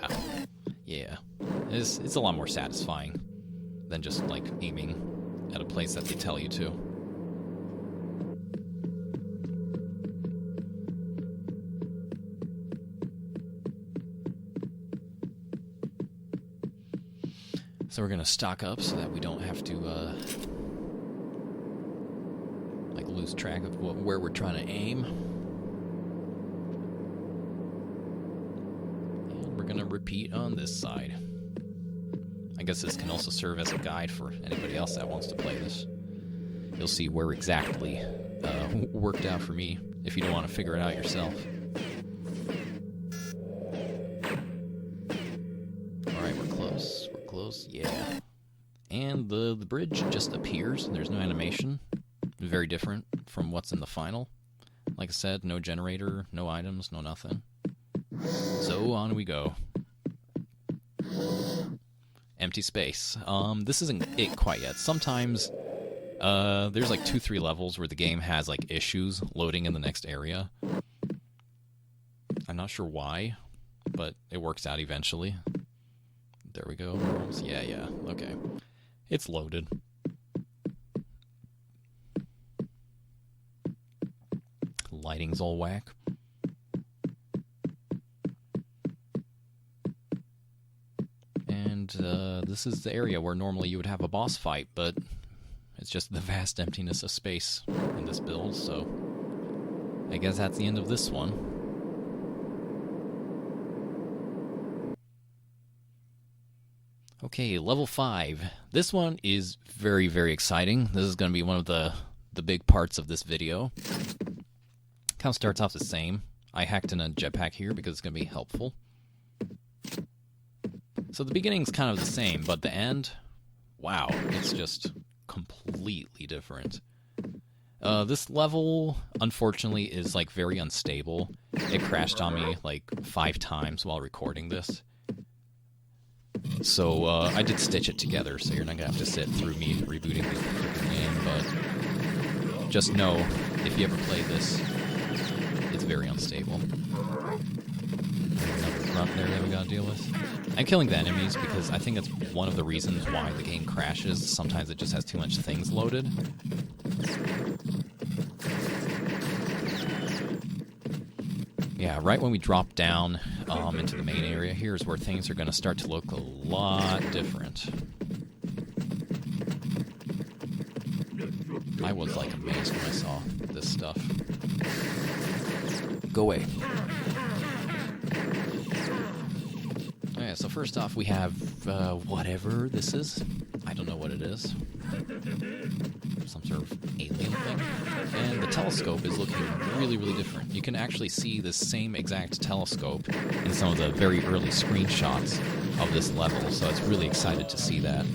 It's a lot more satisfying than just, like, aiming at a place that they tell you to. So we're gonna stock up so that we don't have to, like, lose track of where we're trying to aim. Gonna repeat on this side. I guess this can also serve as a guide for anybody else that wants to play this. You'll see where exactly worked out for me if you don't want to figure it out yourself. Alright, we're close, yeah. And the bridge just appears. There's no animation. Very different from what's in the final. Like I said, no generator, no items, no nothing. So on we go. Empty space. This isn't it quite yet. Sometimes there's like 2-3 levels where the game has like issues loading in the next area. I'm not sure why, but it works out eventually. There we go. Yeah. Okay. It's loaded. Lighting's all whack. This is the area where normally you would have a boss fight, but it's just the vast emptiness of space in this build, so I guess that's the end of this one. Okay, level 5. This one is very, very exciting. This is going to be one of the big parts of this video. Kind of starts off the same. I hacked in a jetpack here because it's going to be helpful. So the beginning's kind of the same, but the end, wow, it's just completely different. This level, unfortunately, is like very unstable. It crashed on me like 5 times while recording this. So I did stitch it together, so you're not going to have to sit through me rebooting the freaking game, but just know, if you ever play this, it's very unstable. Another grunt there that we got to deal with. I'm killing the enemies because I think it's one of the reasons why the game crashes. Sometimes it just has too much things loaded. Yeah, right when we drop down into the main area, here's where things are going to start to look a lot different. I was like amazed when I saw this stuff. Go away. Okay, so first off we have whatever this is. I don't know what it is. Some sort of alien thing. And the telescope is looking really, really different. You can actually see the same exact telescope in some of the very early screenshots of this level, so it's really excited to see that.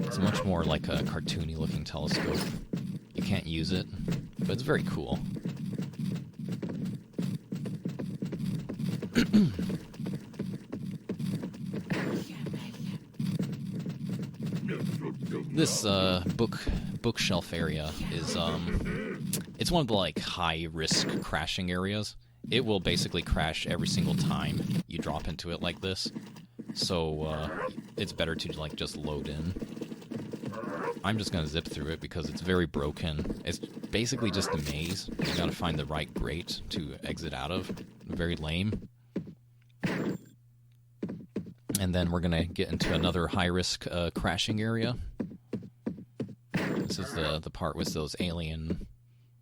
It's much more like a cartoony looking telescope. You can't use it, but it's very cool. This bookshelf area is it's one of the like high risk crashing areas. It will basically crash every single time you drop into it like this. So it's better to like just load in. I'm just gonna zip through it because it's very broken. It's basically just a maze. You gotta find the right grate to exit out of. Very lame. And then we're gonna get into another high-risk crashing area. This is the part with those alien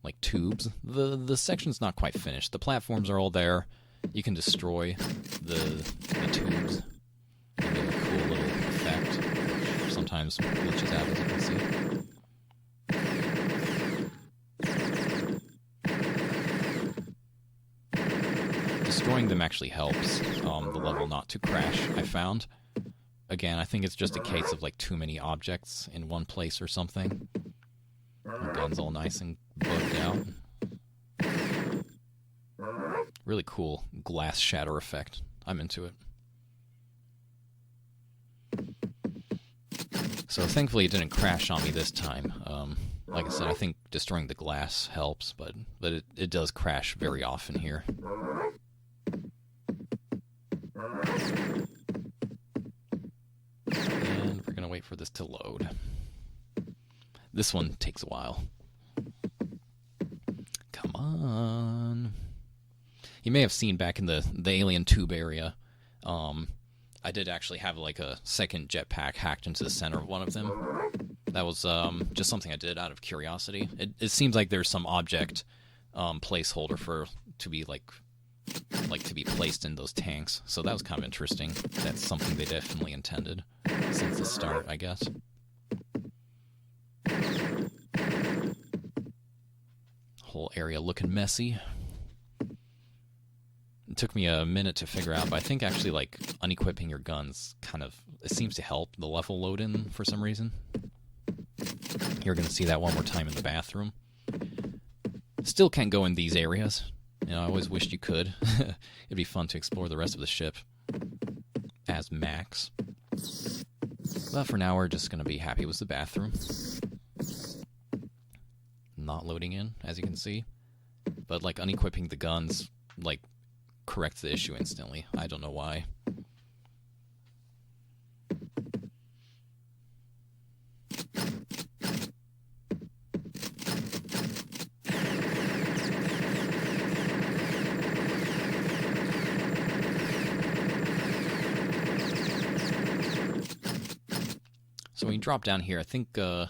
like tubes. The section's not quite finished. The platforms are all there. You can destroy the tubes. And get a cool little effect. Which sometimes glitches out, as you can see. Destroying them actually helps the level not to crash, I found. Again, I think it's just a case of like too many objects in one place or something. The gun's all nice and bugged out. Really cool glass shatter effect. I'm into it. So thankfully it didn't crash on me this time. Like I said, I think destroying the glass helps, but it does crash very often here. And we're going to wait for this to load. This one takes a while. Come on. You may have seen back in the alien tube area, I did actually have like a second jetpack hacked into the center of one of them. That was just something I did out of curiosity. It seems like there's some object placeholder to be to be placed in those tanks. So that was kind of interesting. That's something they definitely intended since the start, I guess. Whole area looking messy. It took me a minute to figure out, but I think actually like unequipping your guns it seems to help the level load in for some reason. You're going to see that one more time in the bathroom. Still can't go in these areas. You know, I always wished you could. It'd be fun to explore the rest of the ship as Max. But for now, we're just going to be happy with the bathroom. Not loading in, as you can see. But, like, unequipping the guns, like, corrects the issue instantly. I don't know why. So when you drop down here, I think the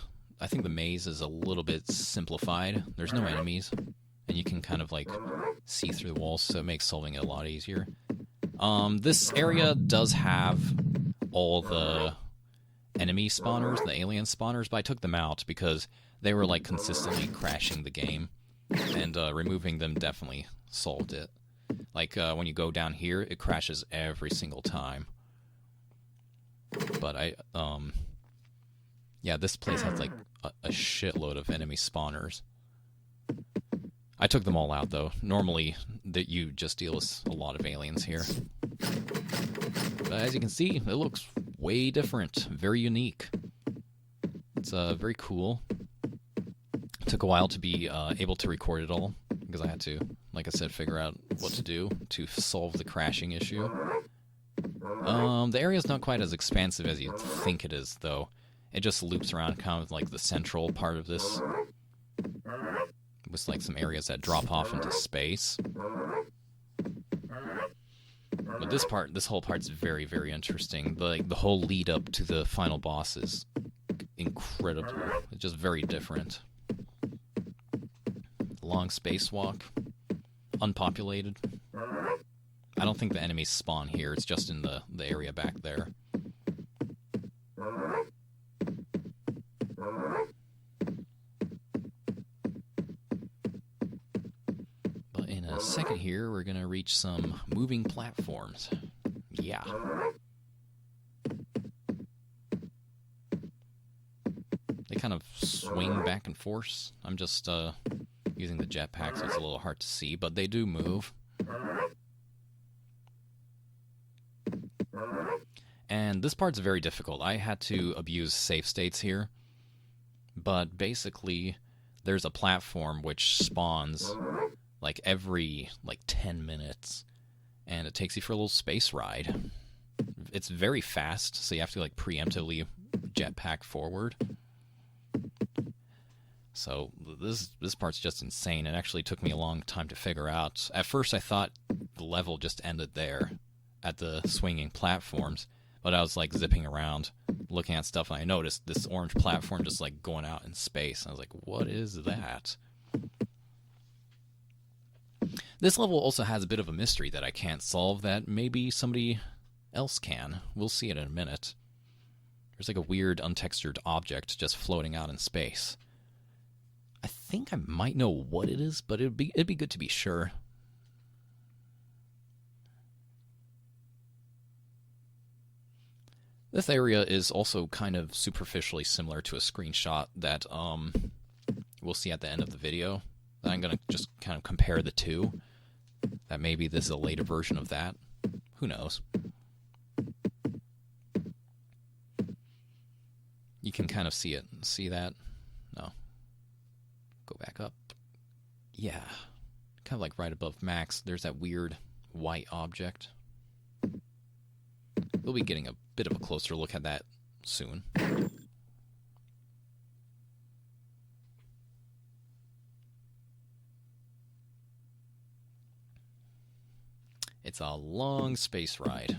maze is a little bit simplified. There's no enemies, and you can kind of like see through the walls, so it makes solving it a lot easier. This area does have all the enemy spawners, the alien spawners, but I took them out because they were like consistently crashing the game, and removing them definitely solved it. Like when you go down here, it crashes every single time. But yeah, this place has like a shitload of enemy spawners. I took them all out though. Normally, you just deal with a lot of aliens here. But as you can see, it looks way different, very unique. It's very cool. It took a while to be able to record it all, because I had to, like I said, figure out what to do to solve the crashing issue. The area's not quite as expansive as you'd think it is, though. It just loops around kind of like the central part of this, with like some areas that drop off into space. But this whole part's very, very interesting. The whole lead up to the final boss is incredible. It's just very different. Long spacewalk, unpopulated. I don't think the enemies spawn here. It's just in the area back there. But in a second here, we're gonna reach some moving platforms. Yeah. They kind of swing back and forth. I'm just using the jetpack, so it's a little hard to see, but they do move. And this part's very difficult. I had to abuse save states here. But basically, there's a platform which spawns like every 10 minutes. And it takes you for a little space ride. It's very fast, so you have to like preemptively jetpack forward. So this part's just insane. It actually took me a long time to figure out. At first I thought the level just ended there at the swinging platforms, but I was like zipping around looking at stuff, and I noticed this orange platform just like going out in space. And I was like, what is that? This level also has a bit of a mystery that I can't solve that maybe somebody else can. We'll see it in a minute. There's like a weird untextured object just floating out in space. I think I might know what it is, but it'd be good to be sure. This area is also kind of superficially similar to a screenshot that we'll see at the end of the video. I'm going to just kind of compare the two. That maybe this is a later version of that. Who knows? You can kind of see it. See that? No. Go back up. Yeah. Kind of like right above Max, there's that weird white object. We'll be getting a bit of a closer look at that soon. It's a long space ride.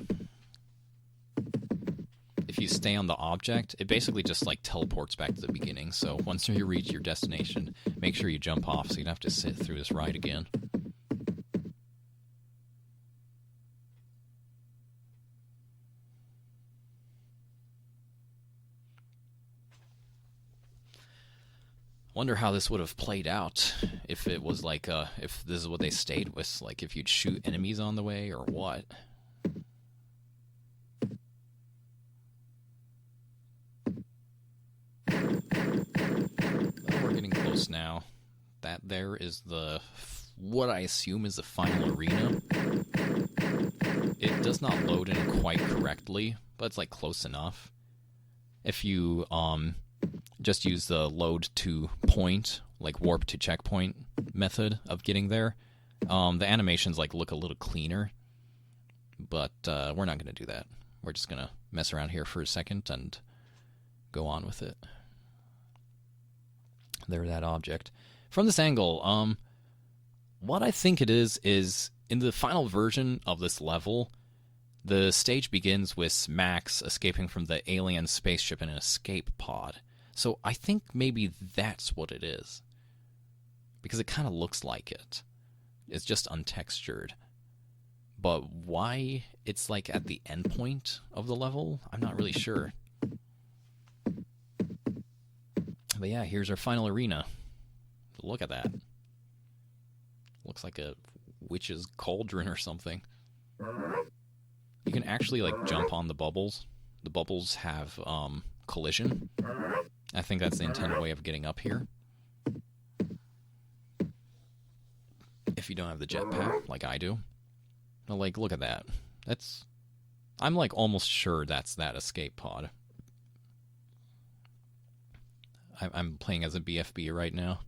If you stay on the object, it basically just like teleports back to the beginning. So once you reach your destination, make sure you jump off so you don't have to sit through this ride again. Wonder how this would have played out if it was like if this is what they stayed with, like if you'd shoot enemies on the way or what. Well, we're getting close now. That there is what I assume is the final arena. It does not load in quite correctly, but it's like close enough. If you just use the load to point, like warp to checkpoint method of getting there, the animations like look a little cleaner, but we're not going to do that. We're just going to mess around here for a second and go on with it. There, that object. From this angle, what I think it is in the final version of this level, the stage begins with Max escaping from the alien spaceship in an escape pod. So I think maybe that's what it is. because it kind of looks like it. It's just untextured. But why it's like at the end point of the level, I'm not really sure. But yeah, here's our final arena. Look at that. Looks like a witch's cauldron or something. You can actually like jump on the bubbles. The bubbles have collision. I think that's the intended way of getting up here. If you don't have the jetpack, like I do. But, like, look at that. I'm like almost sure that's that escape pod. I'm playing as a BFB right now,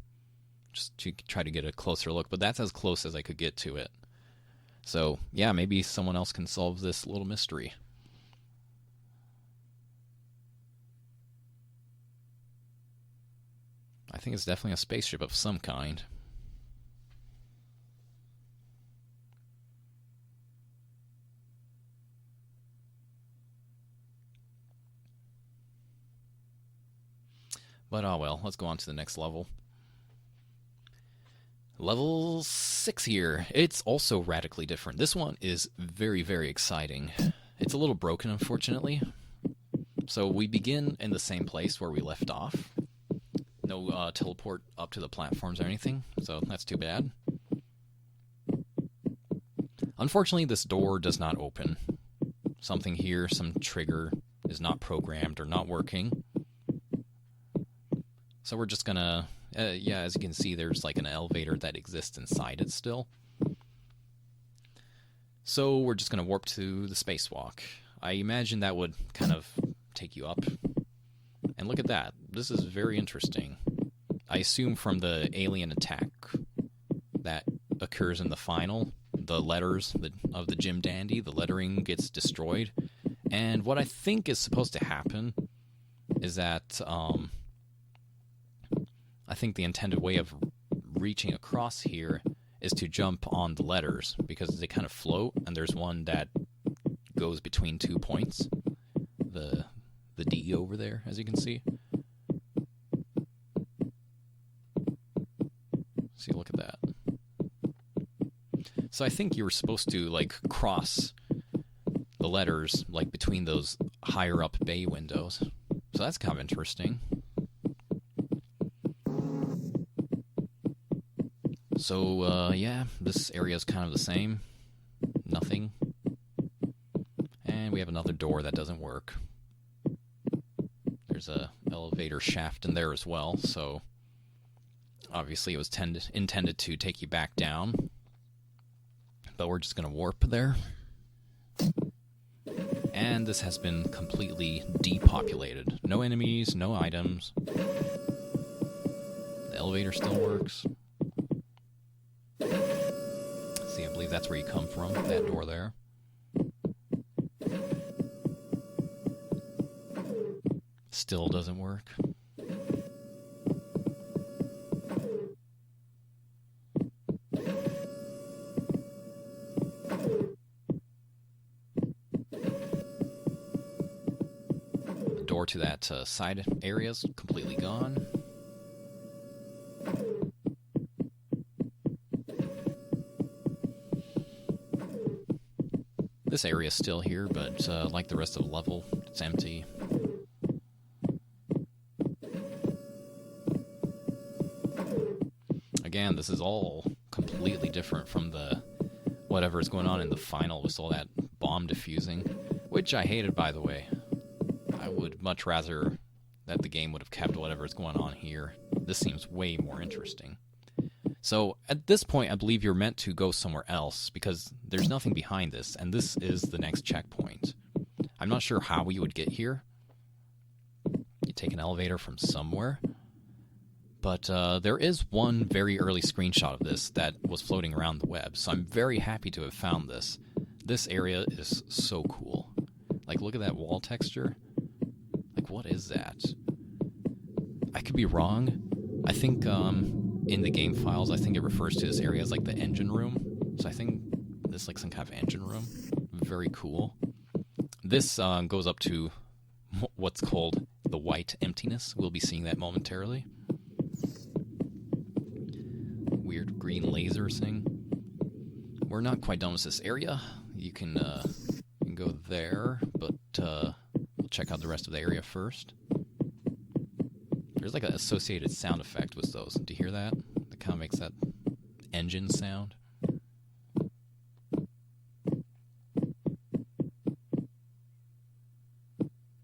just to try to get a closer look, but that's as close as I could get to it. So, yeah, maybe someone else can solve this little mystery. I think it's definitely a spaceship of some kind. But oh well, let's go on to the next level. Level 6 here. It's also radically different. This one is very, very exciting. It's a little broken, unfortunately. So we begin in the same place where we left off. No teleport up to the platforms or anything, so that's too bad. Unfortunately, this door does not open. Something here, some trigger, is not programmed or not working. So we're just gonna, yeah, as you can see, there's like an elevator that exists inside it still. So we're just gonna warp to the spacewalk. I imagine that would kind of take you up. And look at that. This is very interesting. I assume from the alien attack that occurs in the final, the letters of the Jim Dandy, the lettering gets destroyed. And what I think is supposed to happen is that, I think the intended way of reaching across here is to jump on the letters because they kind of float, and there's one that goes between 2 points. The D over there, as you can see. See, look at that. So I think you were supposed to like cross the letters like between those higher up bay windows. So that's kind of interesting. So, yeah, this area is kind of the same. Nothing. And we have another door that doesn't work. There's a elevator shaft in there as well, so obviously it was intended to take you back down. But we're just going to warp there. And this has been completely depopulated. No enemies, no items. The elevator still works. See, I believe that's where you come from, that door there. Still doesn't work. The door to that side area is completely gone. This area is still here, but like the rest of the level, it's empty. Again, this is all completely different from the whatever is going on in the final with all that bomb defusing, which I hated, by the way. I would much rather that the game would have kept whatever is going on here. This seems way more interesting. So at this point, I believe you're meant to go somewhere else because there's nothing behind this, and this is the next checkpoint. I'm not sure how you would get here. You take an elevator from somewhere. But there is one very early screenshot of this that was floating around the web, so I'm very happy to have found this. This area is so cool. Like, look at that wall texture. Like, what is that? I could be wrong. I think in the game files, I think it refers to this area as like the engine room. So I think this is like some kind of engine room. Very cool. This goes up to what's called the white emptiness. We'll be seeing that momentarily. weird green laser thing. We're not quite done with this area. You can go there, but we'll check out the rest of the area first. There's like an associated sound effect with those. Do you hear that? It kind of makes that engine sound.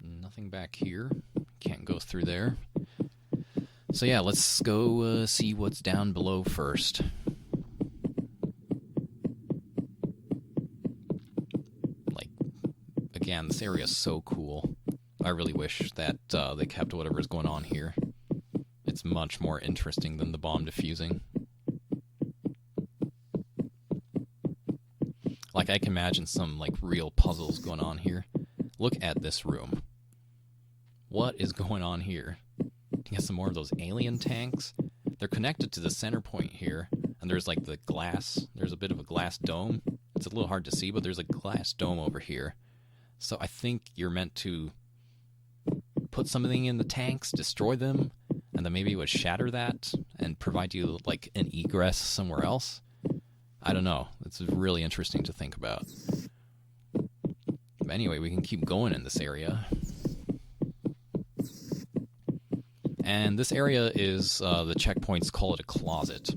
Nothing back here. Can't go through there. So yeah, let's go see what's down below first. Like, again, this area is so cool. I really wish that they kept whatever's going on here. It's much more interesting than the bomb defusing. Like, I can imagine some, like, real puzzles going on here. Look at this room. What is going on here? You got some more of those alien tanks. They're connected to the center point here, and there's like the glass. There's a bit of a glass dome. It's a little hard to see, but there's a glass dome over here. So I think you're meant to put something in the tanks, destroy them, and then maybe it would shatter that and provide you like an egress somewhere else. I don't know. It's really interesting to think about. But anyway, we can keep going in this area. And this area is, the checkpoints call it a closet.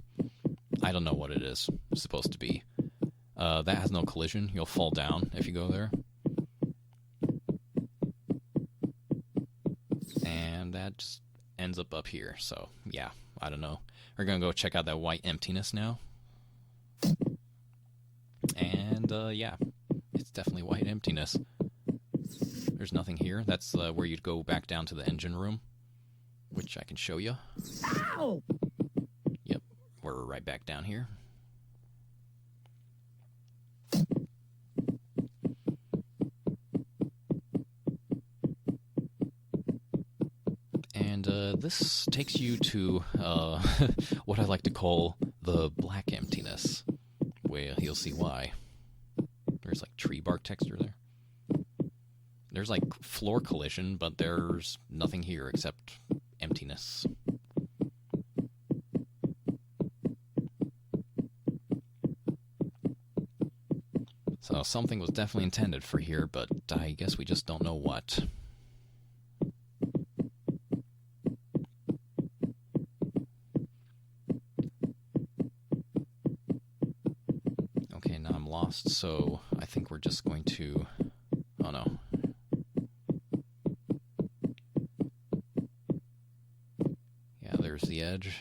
I don't know what it is supposed to be. That has no collision. You'll fall down if you go there. And that just ends up here. So, yeah, I don't know. We're going to go check out that white emptiness now. And, yeah, it's definitely white emptiness. There's nothing here. That's where you'd go back down to the engine room, which I can show you. Ow! Yep, we're right back down here. And this takes you to what I like to call the black emptiness. Well, you'll see why. There's like tree bark texture there. There's like floor collision, but there's nothing here except emptiness. So something was definitely intended for here, but I guess we just don't know what. Okay, now I'm lost, so I think we're just going to... Oh no. Yeah, there's the edge.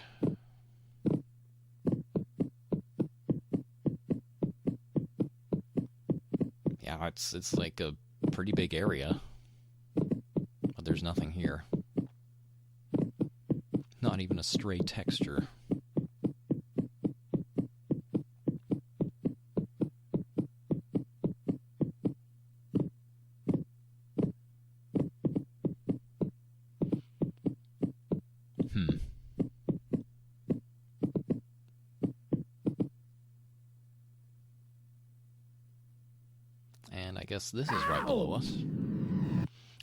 Yeah, it's like a pretty big area, but there's nothing here. Not even a stray texture. And I guess this is right below us.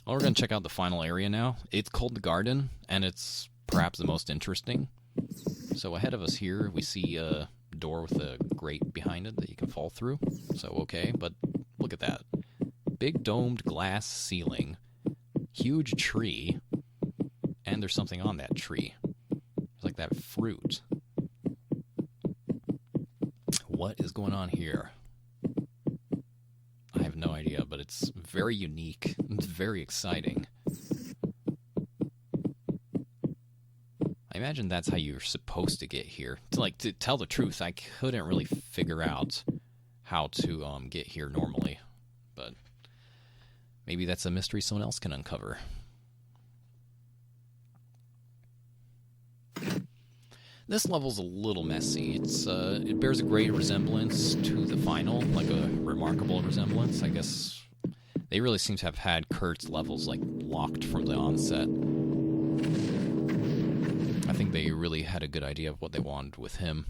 Well, we're going to check out the final area now. It's called the Garden, and it's perhaps the most interesting. So ahead of us here, we see a door with a grate behind it that you can fall through. So, okay, but look at that. Big domed glass ceiling, huge tree, and there's something on that tree. It's like that fruit. What is going on here? I have no idea, but it's very unique. It's very exciting. I imagine that's how you're supposed to get here. To tell the truth, I couldn't really figure out how to get here normally, but maybe that's a mystery someone else can uncover. This level's a little messy. It bears a great resemblance to the final, like a remarkable resemblance. I guess they really seem to have had Kurt's levels like locked from the onset. I think they really had a good idea of what they wanted with him.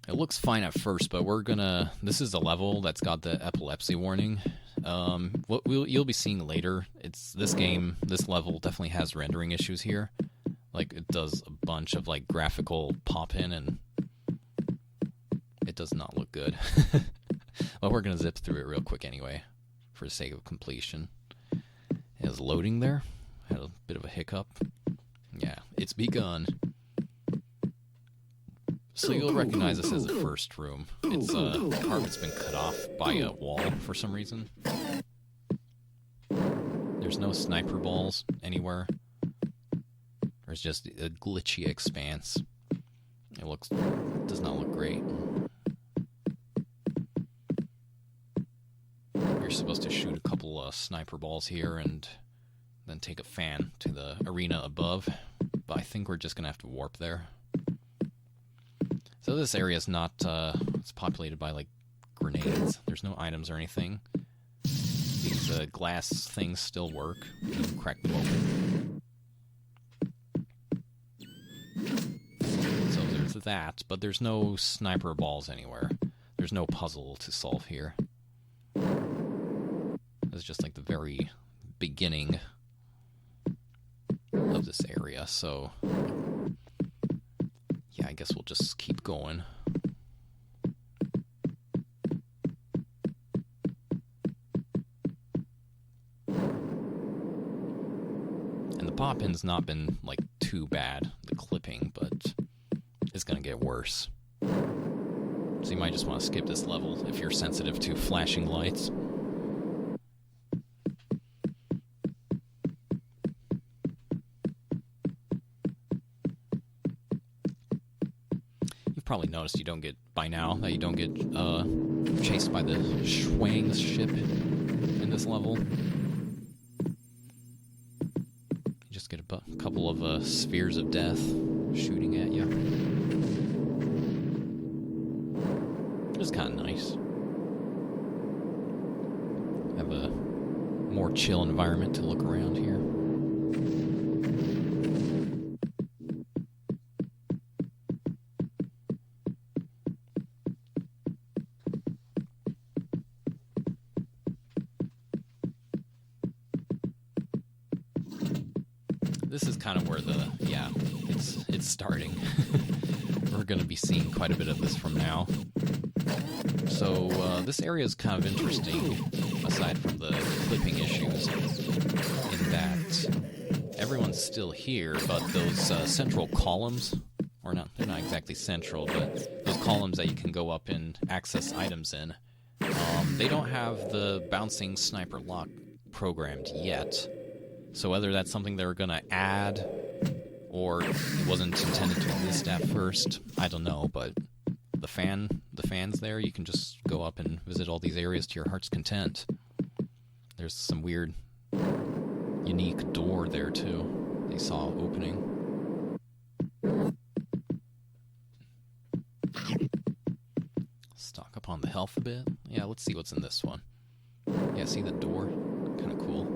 It looks fine at first, but this is a level that's got the epilepsy warning. What you'll be seeing later, this level definitely has rendering issues here, Like, it does a bunch of, like, graphical pop-in, and it does not look good. But we're going to zip through it real quick anyway, for the sake of completion. It was loading there. Had a bit of a hiccup. Yeah, it's begun. So you'll recognize this as the first room. It's, the carpet's been cut off by a wall for some reason. There's no sniper balls anywhere. There's just a glitchy expanse. It does not look great. You're supposed to shoot a couple sniper balls here and then take a fan to the arena above. But I think we're just going to have to warp there. So this area is not, it's populated by, like, grenades. There's no items or anything. These glass things still work. You can crack them open. So there's that, but there's no sniper balls anywhere. There's no puzzle to solve here. It's just, like, the very beginning of this area, so... yeah, I guess we'll just keep going. And the pop-in's not been, like, too bad, the clipping, but it's gonna get worse. So you might just want to skip this level if you're sensitive to flashing lights. Probably noticed you don't get, by now, that you don't get chased by the Schwang's ship in this level. You just get a couple of spheres of death shooting at you. It's kind of nice. Have a more chill environment to look around here. This is kind of where it's starting. We're going to be seeing quite a bit of this from now. So this area is kind of interesting, aside from the clipping issues, in that everyone's still here, but those central columns, or not, they're not exactly central, but those columns that you can go up and access items in, they don't have the bouncing sniper lock programmed yet. So whether that's something they're going to add, or it wasn't intended to exist at first, I don't know, but the fans there, you can just go up and visit all these areas to your heart's content. There's some weird, unique door there, too, they saw opening. Stock up on the health a bit. Yeah, let's see what's in this one. Yeah, see the door? Kind of cool.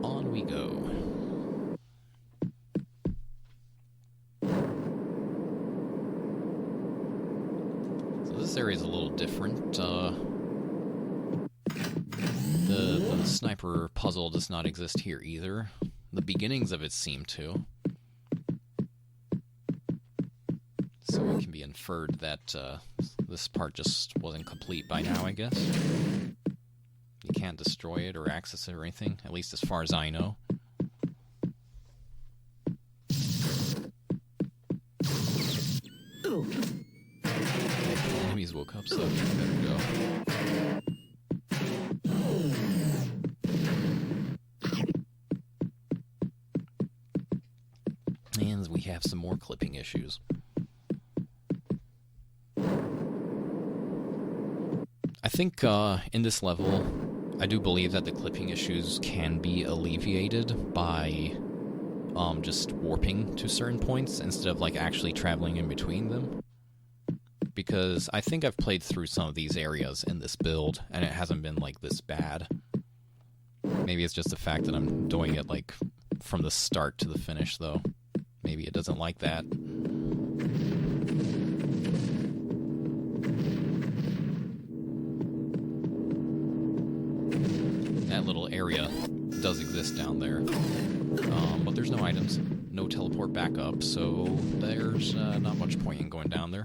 On we go. So this area is a little different. The sniper puzzle does not exist here either. The beginnings of it seem to. So it can be inferred that this part just wasn't complete by now, I guess. You can't destroy it or access it or anything, at least as far as I know. Enemies woke up, so we better go. And we have some more clipping issues. I think in this level, I do believe that the clipping issues can be alleviated by just warping to certain points instead of like actually traveling in between them. Because I think I've played through some of these areas in this build, and it hasn't been like this bad. Maybe it's just the fact that I'm doing it like from the start to the finish, though. Maybe it doesn't like that. this down there. But there's no items, no teleport back up, so there's not much point in going down there.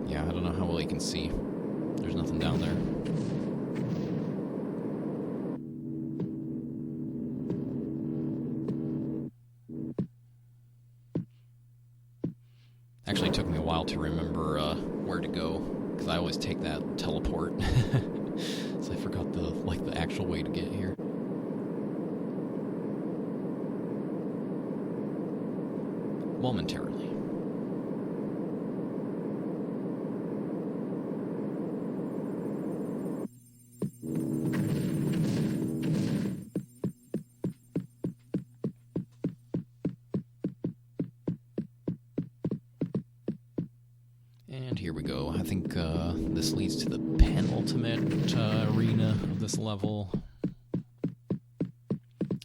Yeah, I don't know how well you can see. There's nothing down there. Actually, it took me a while to remember where to go, because I always take that teleport. So I forgot the actual way to get here. Momentarily. And here we go. I think this leads to the penultimate arena of this level.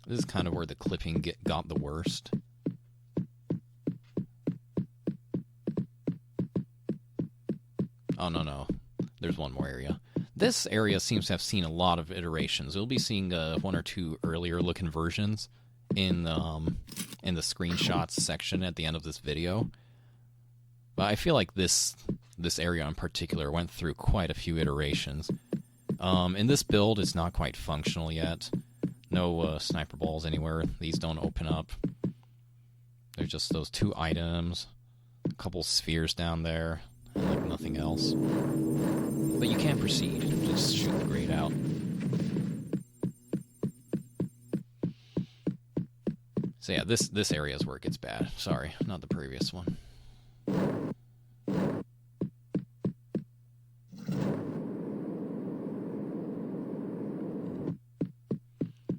This is kind of where the clipping got the worst. Oh, no. There's one more area. This area seems to have seen a lot of iterations. We'll be seeing one or two earlier looking versions in the screenshots section at the end of this video. But I feel like this area in particular went through quite a few iterations. In this build, it's not quite functional yet. No sniper balls anywhere. These don't open up. There's just those 2 items, a couple spheres down there, and like nothing else. But you can proceed. Just shoot the grate out. So yeah, this area is where it gets bad. Sorry, not the previous one.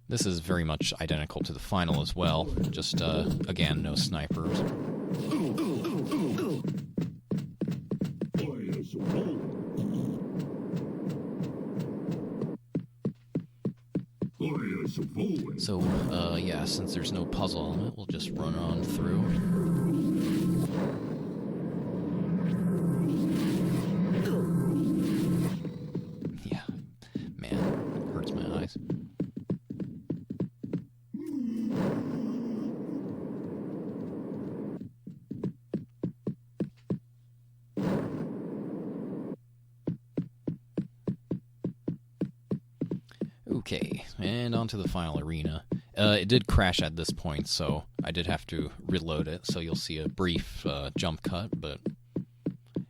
This is very much identical to the final as well, just, again, no snipers. So, yeah, since there's no puzzle element, we'll just run on through. Yeah, man, hurts my eyes. Okay, and on to the final arena. It did crash at this point, so I did have to reload it, so you'll see a brief jump cut, but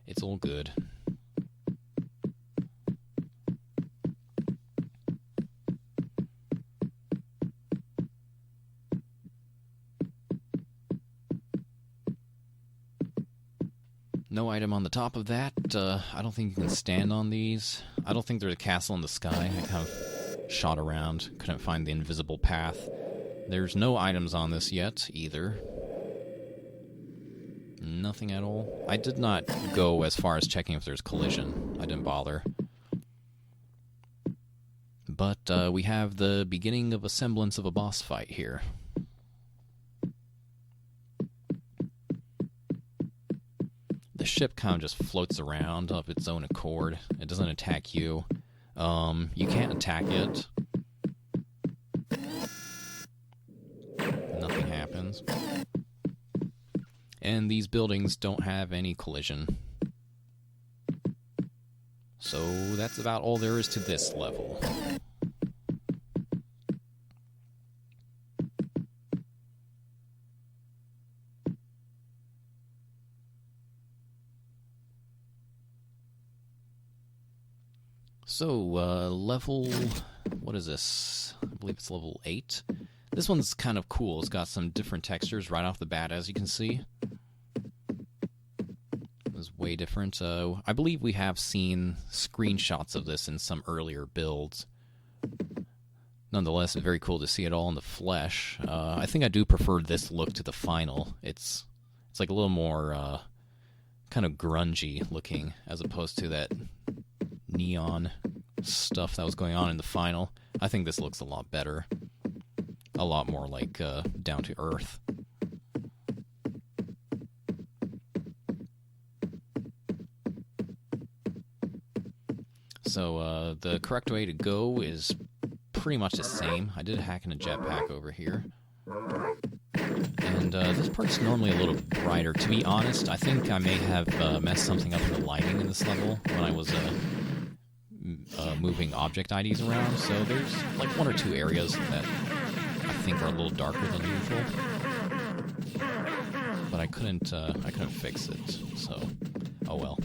it's all good. No item on the top of that. I don't think you can stand on these. I don't think there's a castle in the sky. I kind of shot around, couldn't find the invisible path. There's no items on this yet, either. Nothing at all. I did not go as far as checking if there's collision. I didn't bother. But we have the beginning of a semblance of a boss fight here. The ship kind of just floats around of its own accord. It doesn't attack you. You can't attack it. Nothing happens. And these buildings don't have any collision. So that's about all there is to this level. So, level... what is this? I believe it's level 8. This one's kind of cool. It's got some different textures right off the bat, as you can see. It's way different. I believe we have seen screenshots of this in some earlier builds. Nonetheless, it's very cool to see it all in the flesh. I think I do prefer this look to the final. It's like a little more kind of grungy looking, as opposed to that neon stuff that was going on in the final. I think this looks a lot better. A lot more like down to earth. So the correct way to go is pretty much the same. I did a hack in a jetpack over here. And this part's normally a little brighter. To be honest, I think I may have messed something up in the lighting in this level when I was moving object IDs around. So there's like one or two areas that I think are a little darker than usual. But I couldn't fix it, so oh well.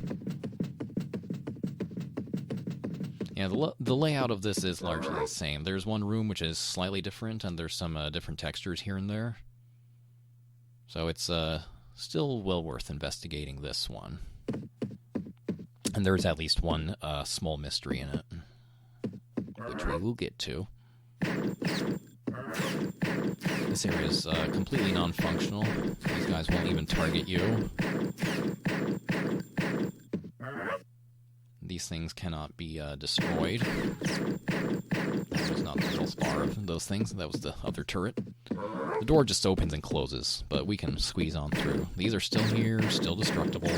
Yeah, the layout of this is largely the same. There's one room which is slightly different, and there's some different textures here and there. So it's still well worth investigating this one. And there's at least one small mystery in it, which we will get to. This area is completely non-functional. These guys won't even target you. These things cannot be destroyed. That was not the health bar of those things. That was the other turret. The door just opens and closes, but we can squeeze on through. These are still here, still destructible.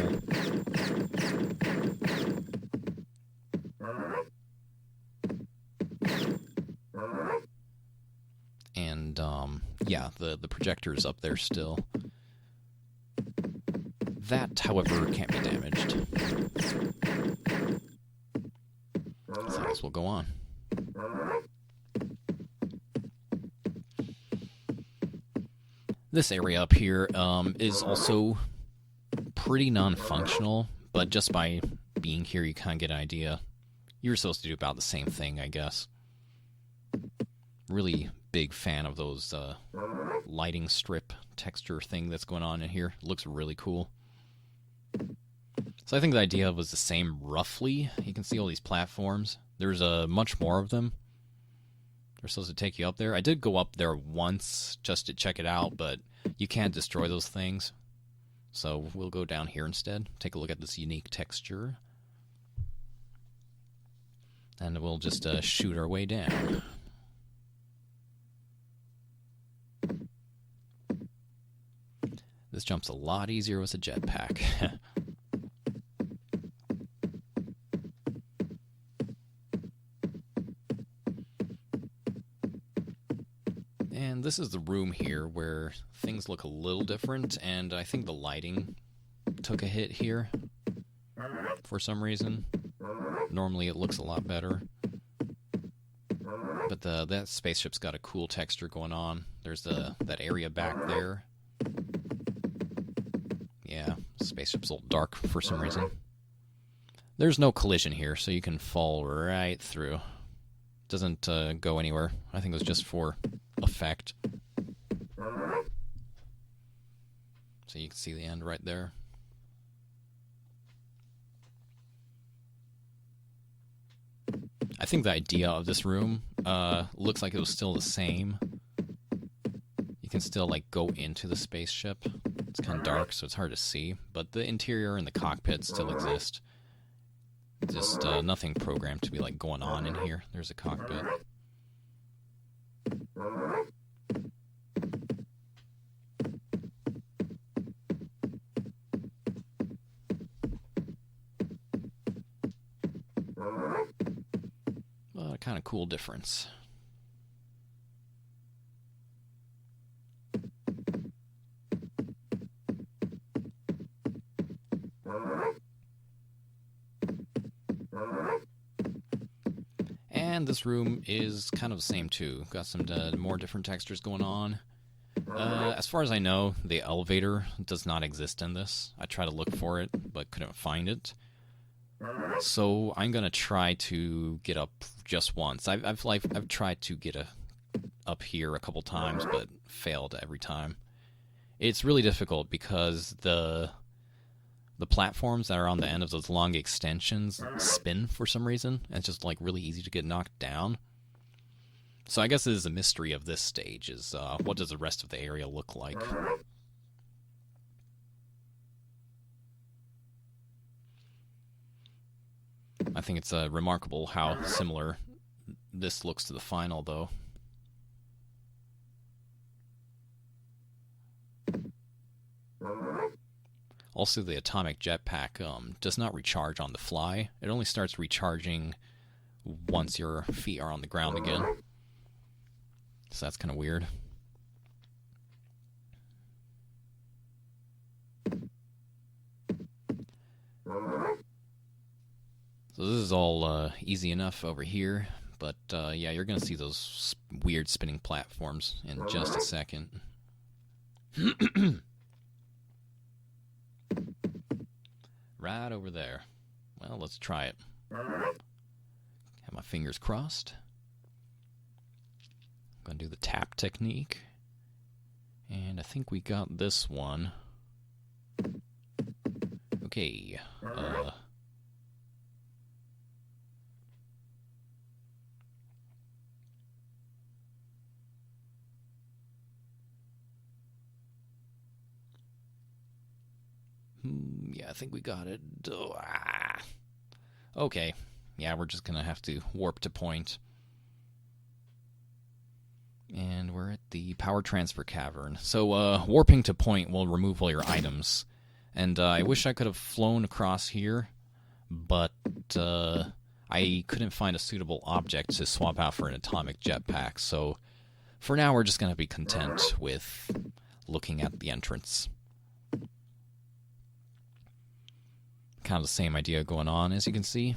And, yeah, the projector's up there still. That, however, can't be damaged. So I guess we'll go on. This area up here is also pretty non-functional, but just by being here you kind of get an idea. You're supposed to do about the same thing, I guess. Really big fan of those lighting strip texture thing that's going on in here. It looks really cool. So I think the idea was the same roughly. You can see all these platforms. There's much more of them. They're supposed to take you up there. I did go up there once just to check it out, but you can't destroy those things. So we'll go down here instead. Take a look at this unique texture. And we'll just shoot our way down. This jump's a lot easier with a jetpack. And this is the room here where things look a little different, and I think the lighting took a hit here for some reason. Normally it looks a lot better. But that spaceship's got a cool texture going on. There's that area back there. Yeah, spaceship's a little dark for some reason. There's no collision here, so you can fall right through. Doesn't go anywhere. I think it was just for effect. So you can see the end right there. I think the idea of this room looks like it was still the same. You can still like go into the spaceship. It's kind of dark, so it's hard to see, but the interior and the cockpit still exist. Just nothing programmed to be like going on in here. There's a cockpit. But a kind of cool difference. And this room is kind of the same too. Got some more different textures going on. As far as I know, the elevator does not exist in this. I tried to look for it, but couldn't find it. So I'm gonna try to get up just once. I've tried to get up here a couple times, but failed every time. It's really difficult because the platforms that are on the end of those long extensions spin for some reason, and it's just like really easy to get knocked down. So I guess this is a mystery of this stage, is what does the rest of the area look like? I think it's remarkable how similar this looks to the final, though. Also, the atomic jetpack does not recharge on the fly. It only starts recharging once your feet are on the ground again. So that's kind of weird. So this is all easy enough over here, but yeah, you're going to see those weird spinning platforms in just a second. Right over there. Well, let's try it. Have my fingers crossed. I'm going to do the tap technique. And I think we got this one. Okay. Yeah, I think we got it. Okay. Yeah, we're just going to have to warp to point. And we're at the power transfer cavern. So, warping to point will remove all your items. And I wish I could have flown across here, but I couldn't find a suitable object to swap out for an atomic jetpack. So, for now, we're just going to be content with looking at the entrance. Kind of the same idea going on, as you can see.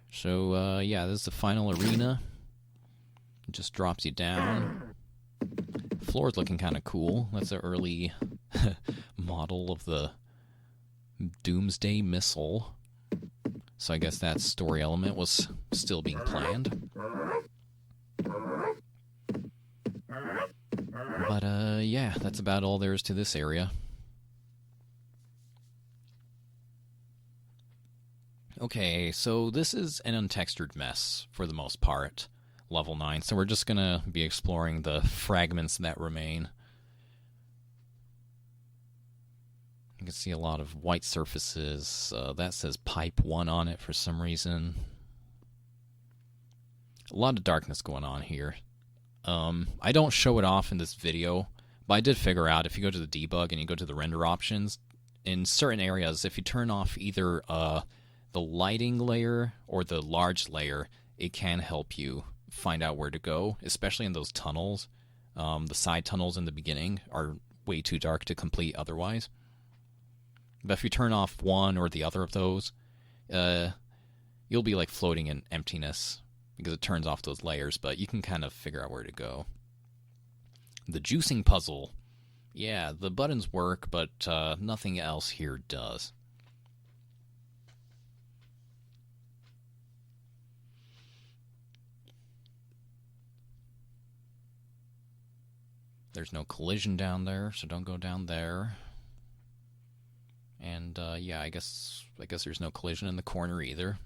So, yeah, this is the final arena. It just drops you down. The floor is looking kind of cool. That's an early model of the Doomsday Missile. So I guess that story element was still being planned. But, yeah, that's about all there is to this area. Okay, so this is an untextured mess, for the most part, level 9. So we're just going to be exploring the fragments that remain. You can see a lot of white surfaces. That says Pipe 1 on it for some reason. A lot of darkness going on here. I don't show it off in this video, but I did figure out if you go to the debug and you go to the render options, in certain areas, if you turn off either the lighting layer or the large layer, it can help you find out where to go, especially in those tunnels. The side tunnels in the beginning are way too dark to complete otherwise. But if you turn off one or the other of those, you'll be like floating in emptiness, because it turns off those layers, but you can kind of figure out where to go. The juicing puzzle. Yeah, the buttons work, but nothing else here does. There's no collision down there, so don't go down there. And, yeah, I guess there's no collision in the corner either.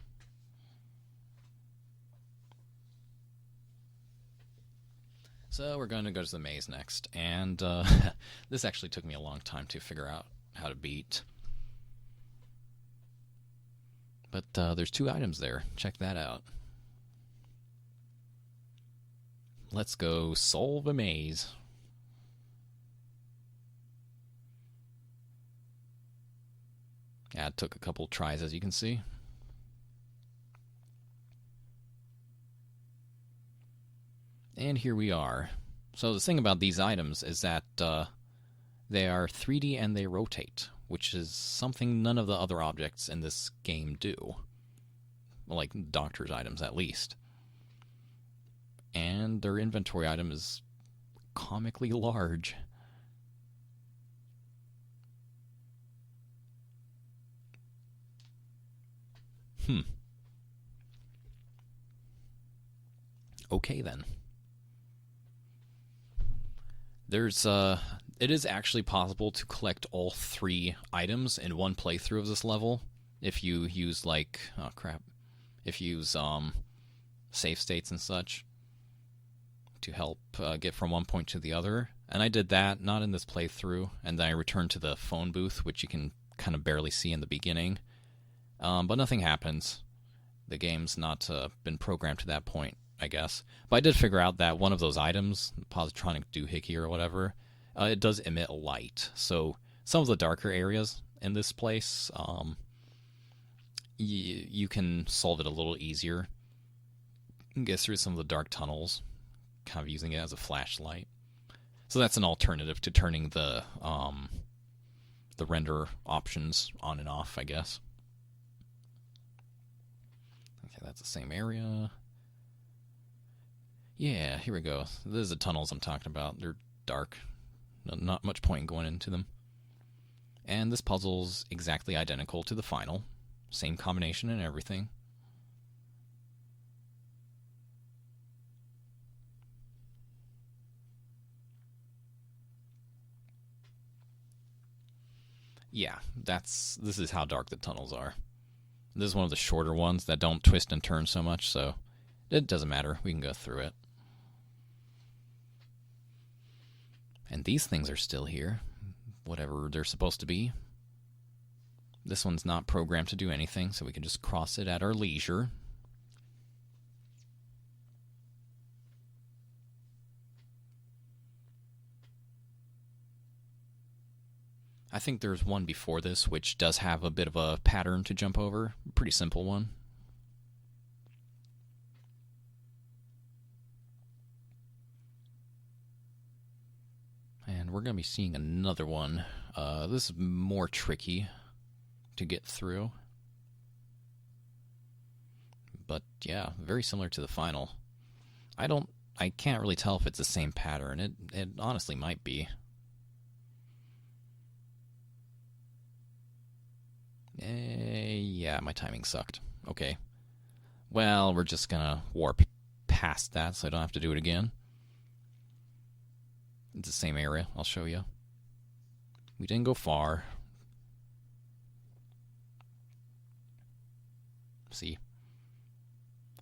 So we're going to go to the maze next, and this actually took me a long time to figure out how to beat. But there's 2 items there. Check that out. Let's go solve a maze. Yeah, it took a couple tries, as you can see. And here we are. So the thing about these items is that they are 3D and they rotate, which is something none of the other objects in this game do. Well, like doctor's items, at least. And their inventory item is comically large. Okay, then. It is actually possible to collect all 3 items in one playthrough of this level if you use, like, if you use save states and such to help get from one point to the other. And I did that, not in this playthrough, and then I returned to the phone booth, which you can kind of barely see in the beginning. But nothing happens. The game's not been programmed to that point, I guess. But I did figure out that one of those items, positronic doohickey or whatever, it does emit light. So some of the darker areas in this place, you can solve it a little easier. You can get through some of the dark tunnels, kind of using it as a flashlight. So that's an alternative to turning the render options on and off, I guess. Okay, that's the same area. Yeah, here we go. These are the tunnels I'm talking about. They're dark. Not much point in going into them. And this puzzle's exactly identical to the final. Same combination and everything. Yeah, this is how dark the tunnels are. This is one of the shorter ones that don't twist and turn so much, so it doesn't matter. We can go through it. And these things are still here, whatever they're supposed to be. This one's not programmed to do anything, so we can just cross it at our leisure. I think there's one before this which does have a bit of a pattern to jump over. Pretty simple one. And we're going to be seeing another one. This is more tricky to get through. But yeah, very similar to the final. I can't really tell if it's the same pattern. It honestly might be. Yeah, my timing sucked. Okay. Well, we're just gonna warp past that so I don't have to do it again. It's the same area, I'll show you. We didn't go far. See?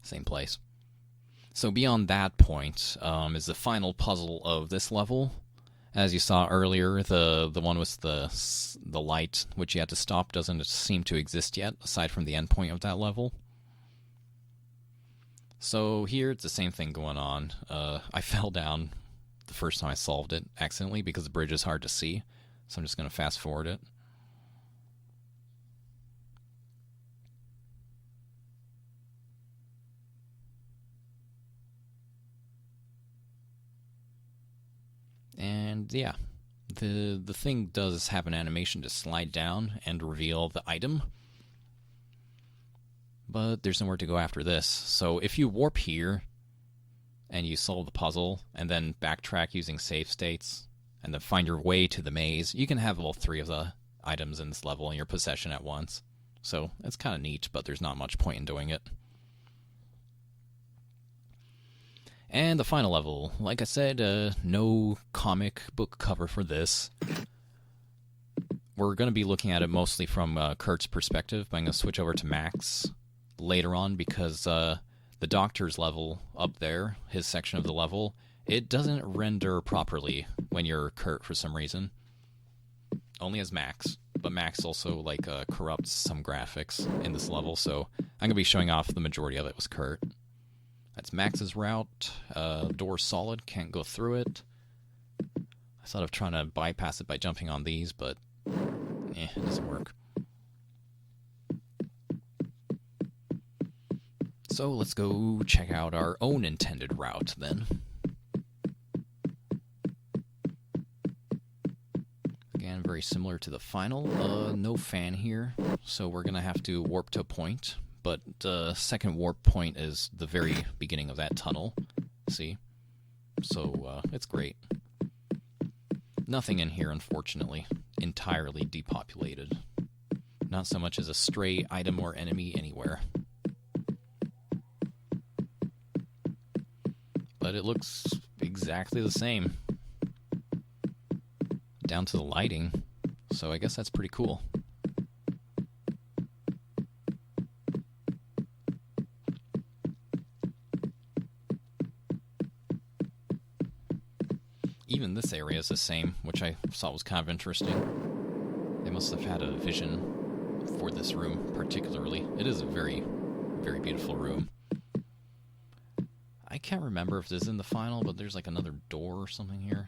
Same place. So beyond that point is the final puzzle of this level. As you saw earlier, the one with the light, which you had to stop, doesn't seem to exist yet, aside from the endpoint of that level. So here, it's the same thing going on. I fell down the first time I solved it accidentally because the bridge is hard to see, so I'm just going to fast forward it. And yeah, the thing does have an animation to slide down and reveal the item. But there's nowhere to go after this. So if you warp here and you solve the puzzle and then backtrack using save states and then find your way to the maze, you can have all three of the items in this level in your possession at once. So it's kind of neat, but there's not much point in doing it. And the final level, like I said, no comic book cover for this. We're going to be looking at it mostly from Kurt's perspective, but I'm going to switch over to Max later on because the doctor's level up there, his section of the level, it doesn't render properly when you're Kurt for some reason. Only as Max, but Max also corrupts some graphics in this level, so I'm going to be showing off the majority of it with Kurt. That's Max's route. Door's solid, can't go through it. I thought of trying to bypass it by jumping on these, but it doesn't work. So let's go check out our own intended route then. Again, very similar to the final. No fan here, so we're going to have to warp to a point. But the second warp point is the very beginning of that tunnel. See? So, it's great. Nothing in here, unfortunately. Entirely depopulated. Not so much as a stray item or enemy anywhere. But it looks exactly the same. Down to the lighting. So I guess that's pretty cool. Even this area is the same, which I thought was kind of interesting. They must have had a vision for this room, particularly. It is a very, very beautiful room. I can't remember if this is in the final, but there's another door or something here.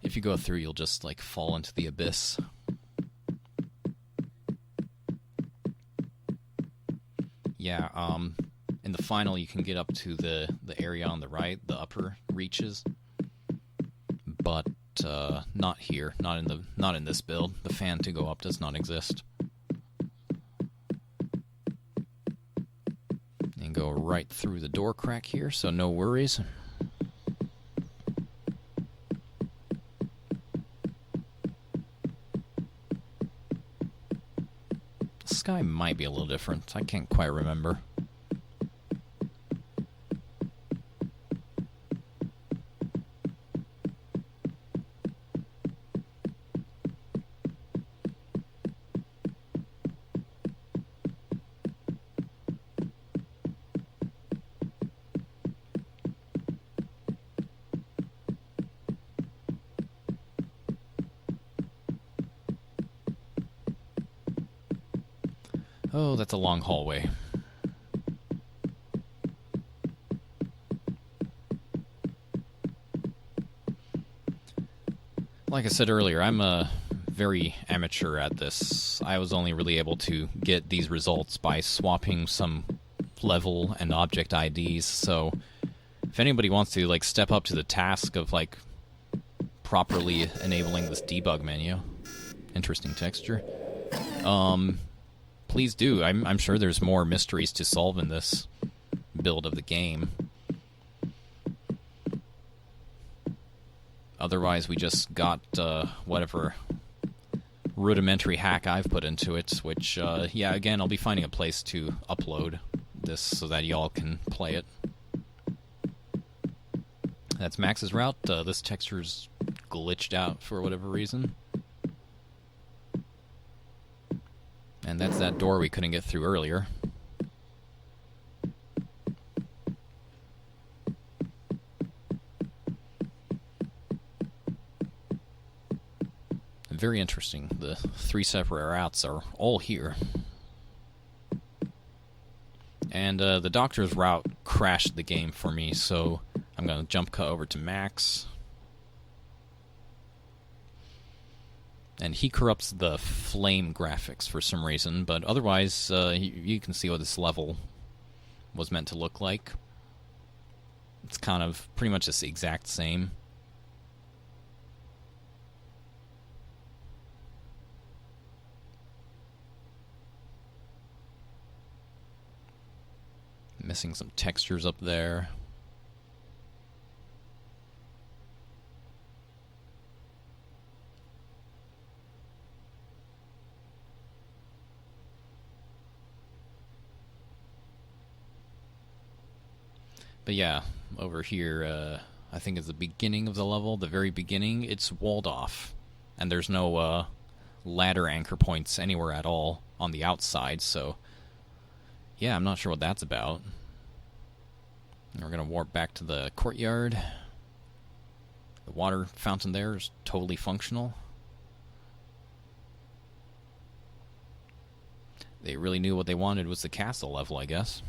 If you go through, you'll just, like, fall into the abyss. Yeah, in the final, you can get up to the area on the right, the upper reaches, but not here, not in this build. The fan to go up does not exist. And go right through the door crack here, so no worries. The sky might be a little different. I can't quite remember. Oh, that's a long hallway. Like I said earlier, I'm a very amateur at this. I was only really able to get these results by swapping some level and object IDs, so if anybody wants to, like, step up to the task of, like, properly enabling this debug menu, interesting texture, please do. I'm sure there's more mysteries to solve in this build of the game. Otherwise, we just got whatever rudimentary hack I've put into it, which, yeah, again, I'll be finding a place to upload this so that y'all can play it. That's Max's route. This texture's glitched out for whatever reason. And that's that door we couldn't get through earlier. Very interesting. The 3 separate routes are all here. And the doctor's route crashed the game for me, so I'm going to jump cut over to Max. And he corrupts the flame graphics for some reason, but otherwise, you can see what this level was meant to look like. It's kind of pretty much the exact same. Missing some textures up there. But yeah, over here, I think is the beginning of the level, the very beginning. It's walled off, and there's no ladder anchor points anywhere at all on the outside, so yeah, I'm not sure what that's about. And we're going to warp back to the courtyard. The water fountain there is totally functional. They really knew what they wanted was the castle level, I guess.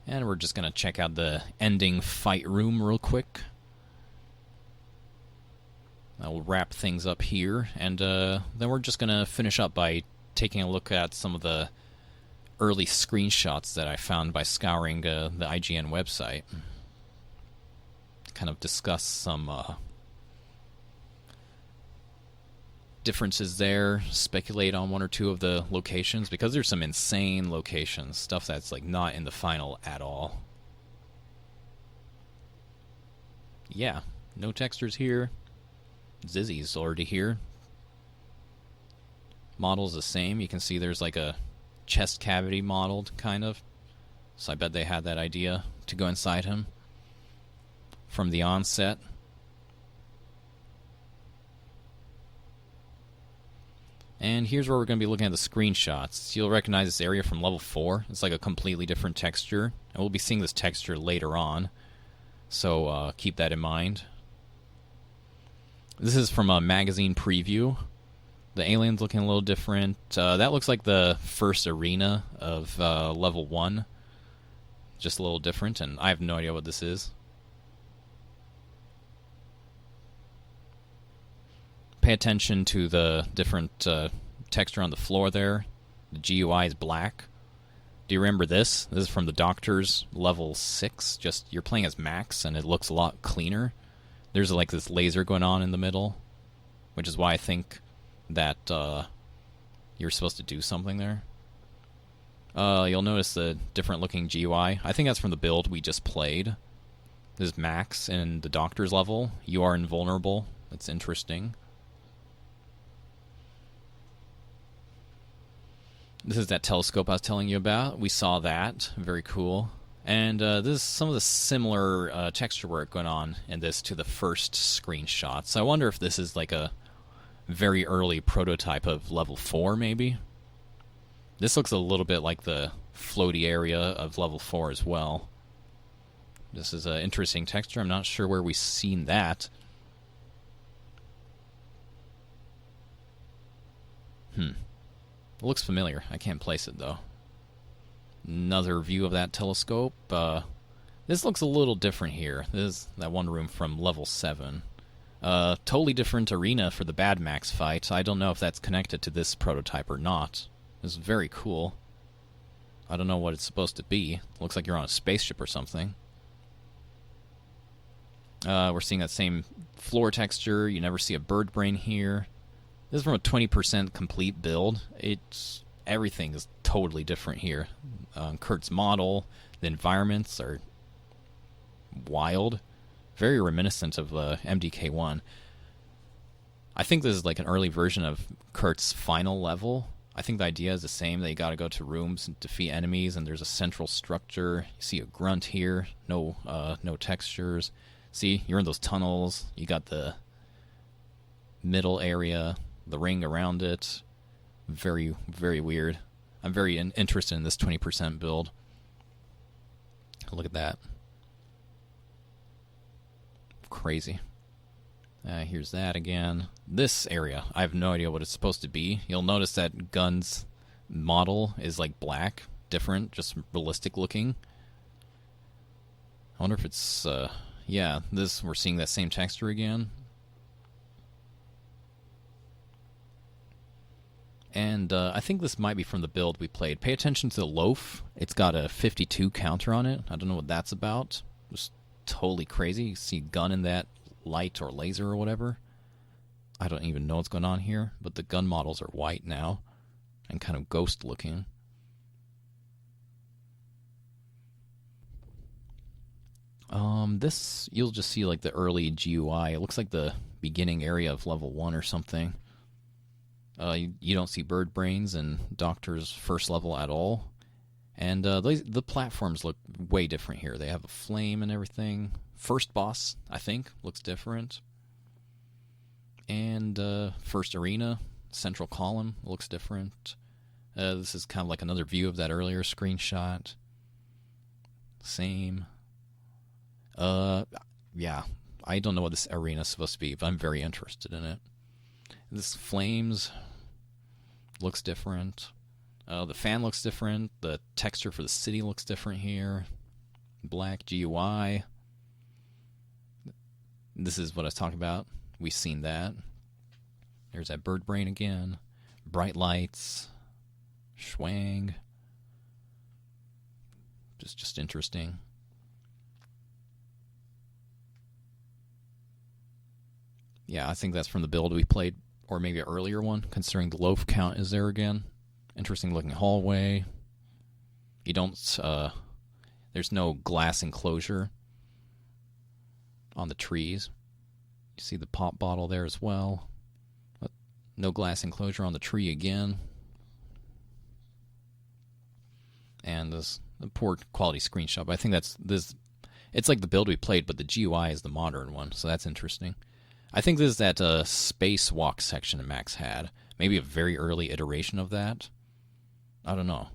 And we're just going to check out the ending fight room real quick. I'll wrap things up here, and then we're just going to finish up by taking a look at some of the early screenshots that I found by scouring the IGN website. Kind of discuss some differences there, speculate on one or two of the locations, because there's some insane locations, stuff that's like not in the final at all. Yeah, no textures here. Zizzy's already here. Model's the same. You can see there's like a chest cavity modeled, kind of. So I bet they had that idea to go inside him from the onset. And here's where we're going to be looking at the screenshots. You'll recognize this area from level 4. It's like a completely different texture. And we'll be seeing this texture later on. So keep that in mind. This is from a magazine preview. The alien's looking a little different. That looks like the first arena of level 1. just a little different, and I have no idea what this is. Pay attention to the different texture on the floor there. The GUI is black. Do you remember this? This is from the Doctor's level 6. Just, you're playing as Max, and it looks a lot cleaner. There's like this laser going on in the middle, which is why I think that you're supposed to do something there. You'll notice the different looking GUI. I think that's from the build we just played. This is Max in the Doctor's level. You are invulnerable. That's interesting. This is that telescope I was telling you about. We saw that. Very cool. And this is some of the similar texture work going on in this to the first screenshot. So I wonder if this is like a very early prototype of level 4, maybe? This looks a little bit like the floaty area of level 4 as well. This is an interesting texture. I'm not sure where we've seen that. It looks familiar. I can't place it, though. Another view of that telescope. This looks a little different here. This is that one room from level 7. Totally different arena for the Bad Max fight. I don't know if that's connected to this prototype or not. This is very cool. I don't know what it's supposed to be. Looks like you're on a spaceship or something. We're seeing that same floor texture. You never see a bird brain here. This is from a 20% complete build. Everything is totally different here. Kurt's model, the environments are wild. Very reminiscent of MDK1. I think this is like an early version of Kurt's final level. I think the idea is the same, that you gotta go to rooms and defeat enemies, and there's a central structure. You see a grunt here, no textures. See, you're in those tunnels, you got the middle area, the ring around it. Very, very weird. I'm very interested in this 20% build. Look at that. Crazy. Here's that again. This area, I have no idea what it's supposed to be. You'll notice that Gun's model is like black, different, just realistic looking. I wonder if it's, yeah, this, we're seeing that same texture again. And I think this might be from the build we played. Pay attention to the loaf. It's got a 52 counter on it. I don't know what that's about. Just totally crazy. You see Gun in that light or laser or whatever. I don't even know what's going on here, but the gun models are white now and kind of ghost looking. This, you'll just see like the early GUI. It looks like the beginning area of level 1 or something. You don't see bird brains in Doctor's first level at all. And the platforms look way different here. They have a flame and everything. First boss, I think, looks different. And first arena, central column, looks different. This is kind of like another view of that earlier screenshot. Same. Yeah, I don't know what this arena is supposed to be, but I'm very interested in it. This flames looks different. The fan looks different. The texture for the city looks different here. Black GUI. This is what I was talking about. We've seen that. There's that bird brain again. Bright lights. Schwang. Just interesting. Yeah, I think that's from the build we played, or maybe an earlier one, considering the loaf count is there again. Interesting looking hallway. You don't, there's no glass enclosure on the trees. You see the pop bottle there as well. But no glass enclosure on the tree again. And this the poor quality screenshot. But I think that's this. It's like the build we played, but the GUI is the modern one, so that's interesting. I think this is that spacewalk section that Max had. Maybe a very early iteration of that. I don't know.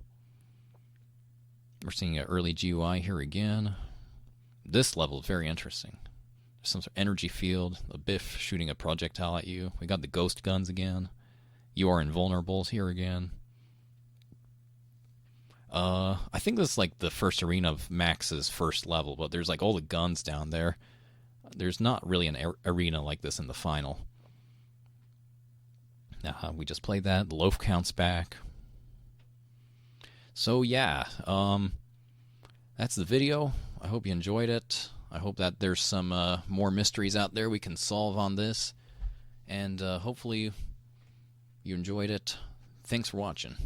We're seeing an early GUI here again. This level is very interesting. There's some sort of energy field, a Biff shooting a projectile at you. We got the ghost guns again. You are invulnerables here again. I think this is like the first arena of Max's first level, but there's like all the guns down there. There's not really an arena like this in the final. We just played that. The loaf count's back. So yeah, that's the video. I hope you enjoyed it. I hope that there's some more mysteries out there we can solve on this. And hopefully you enjoyed it. Thanks for watching.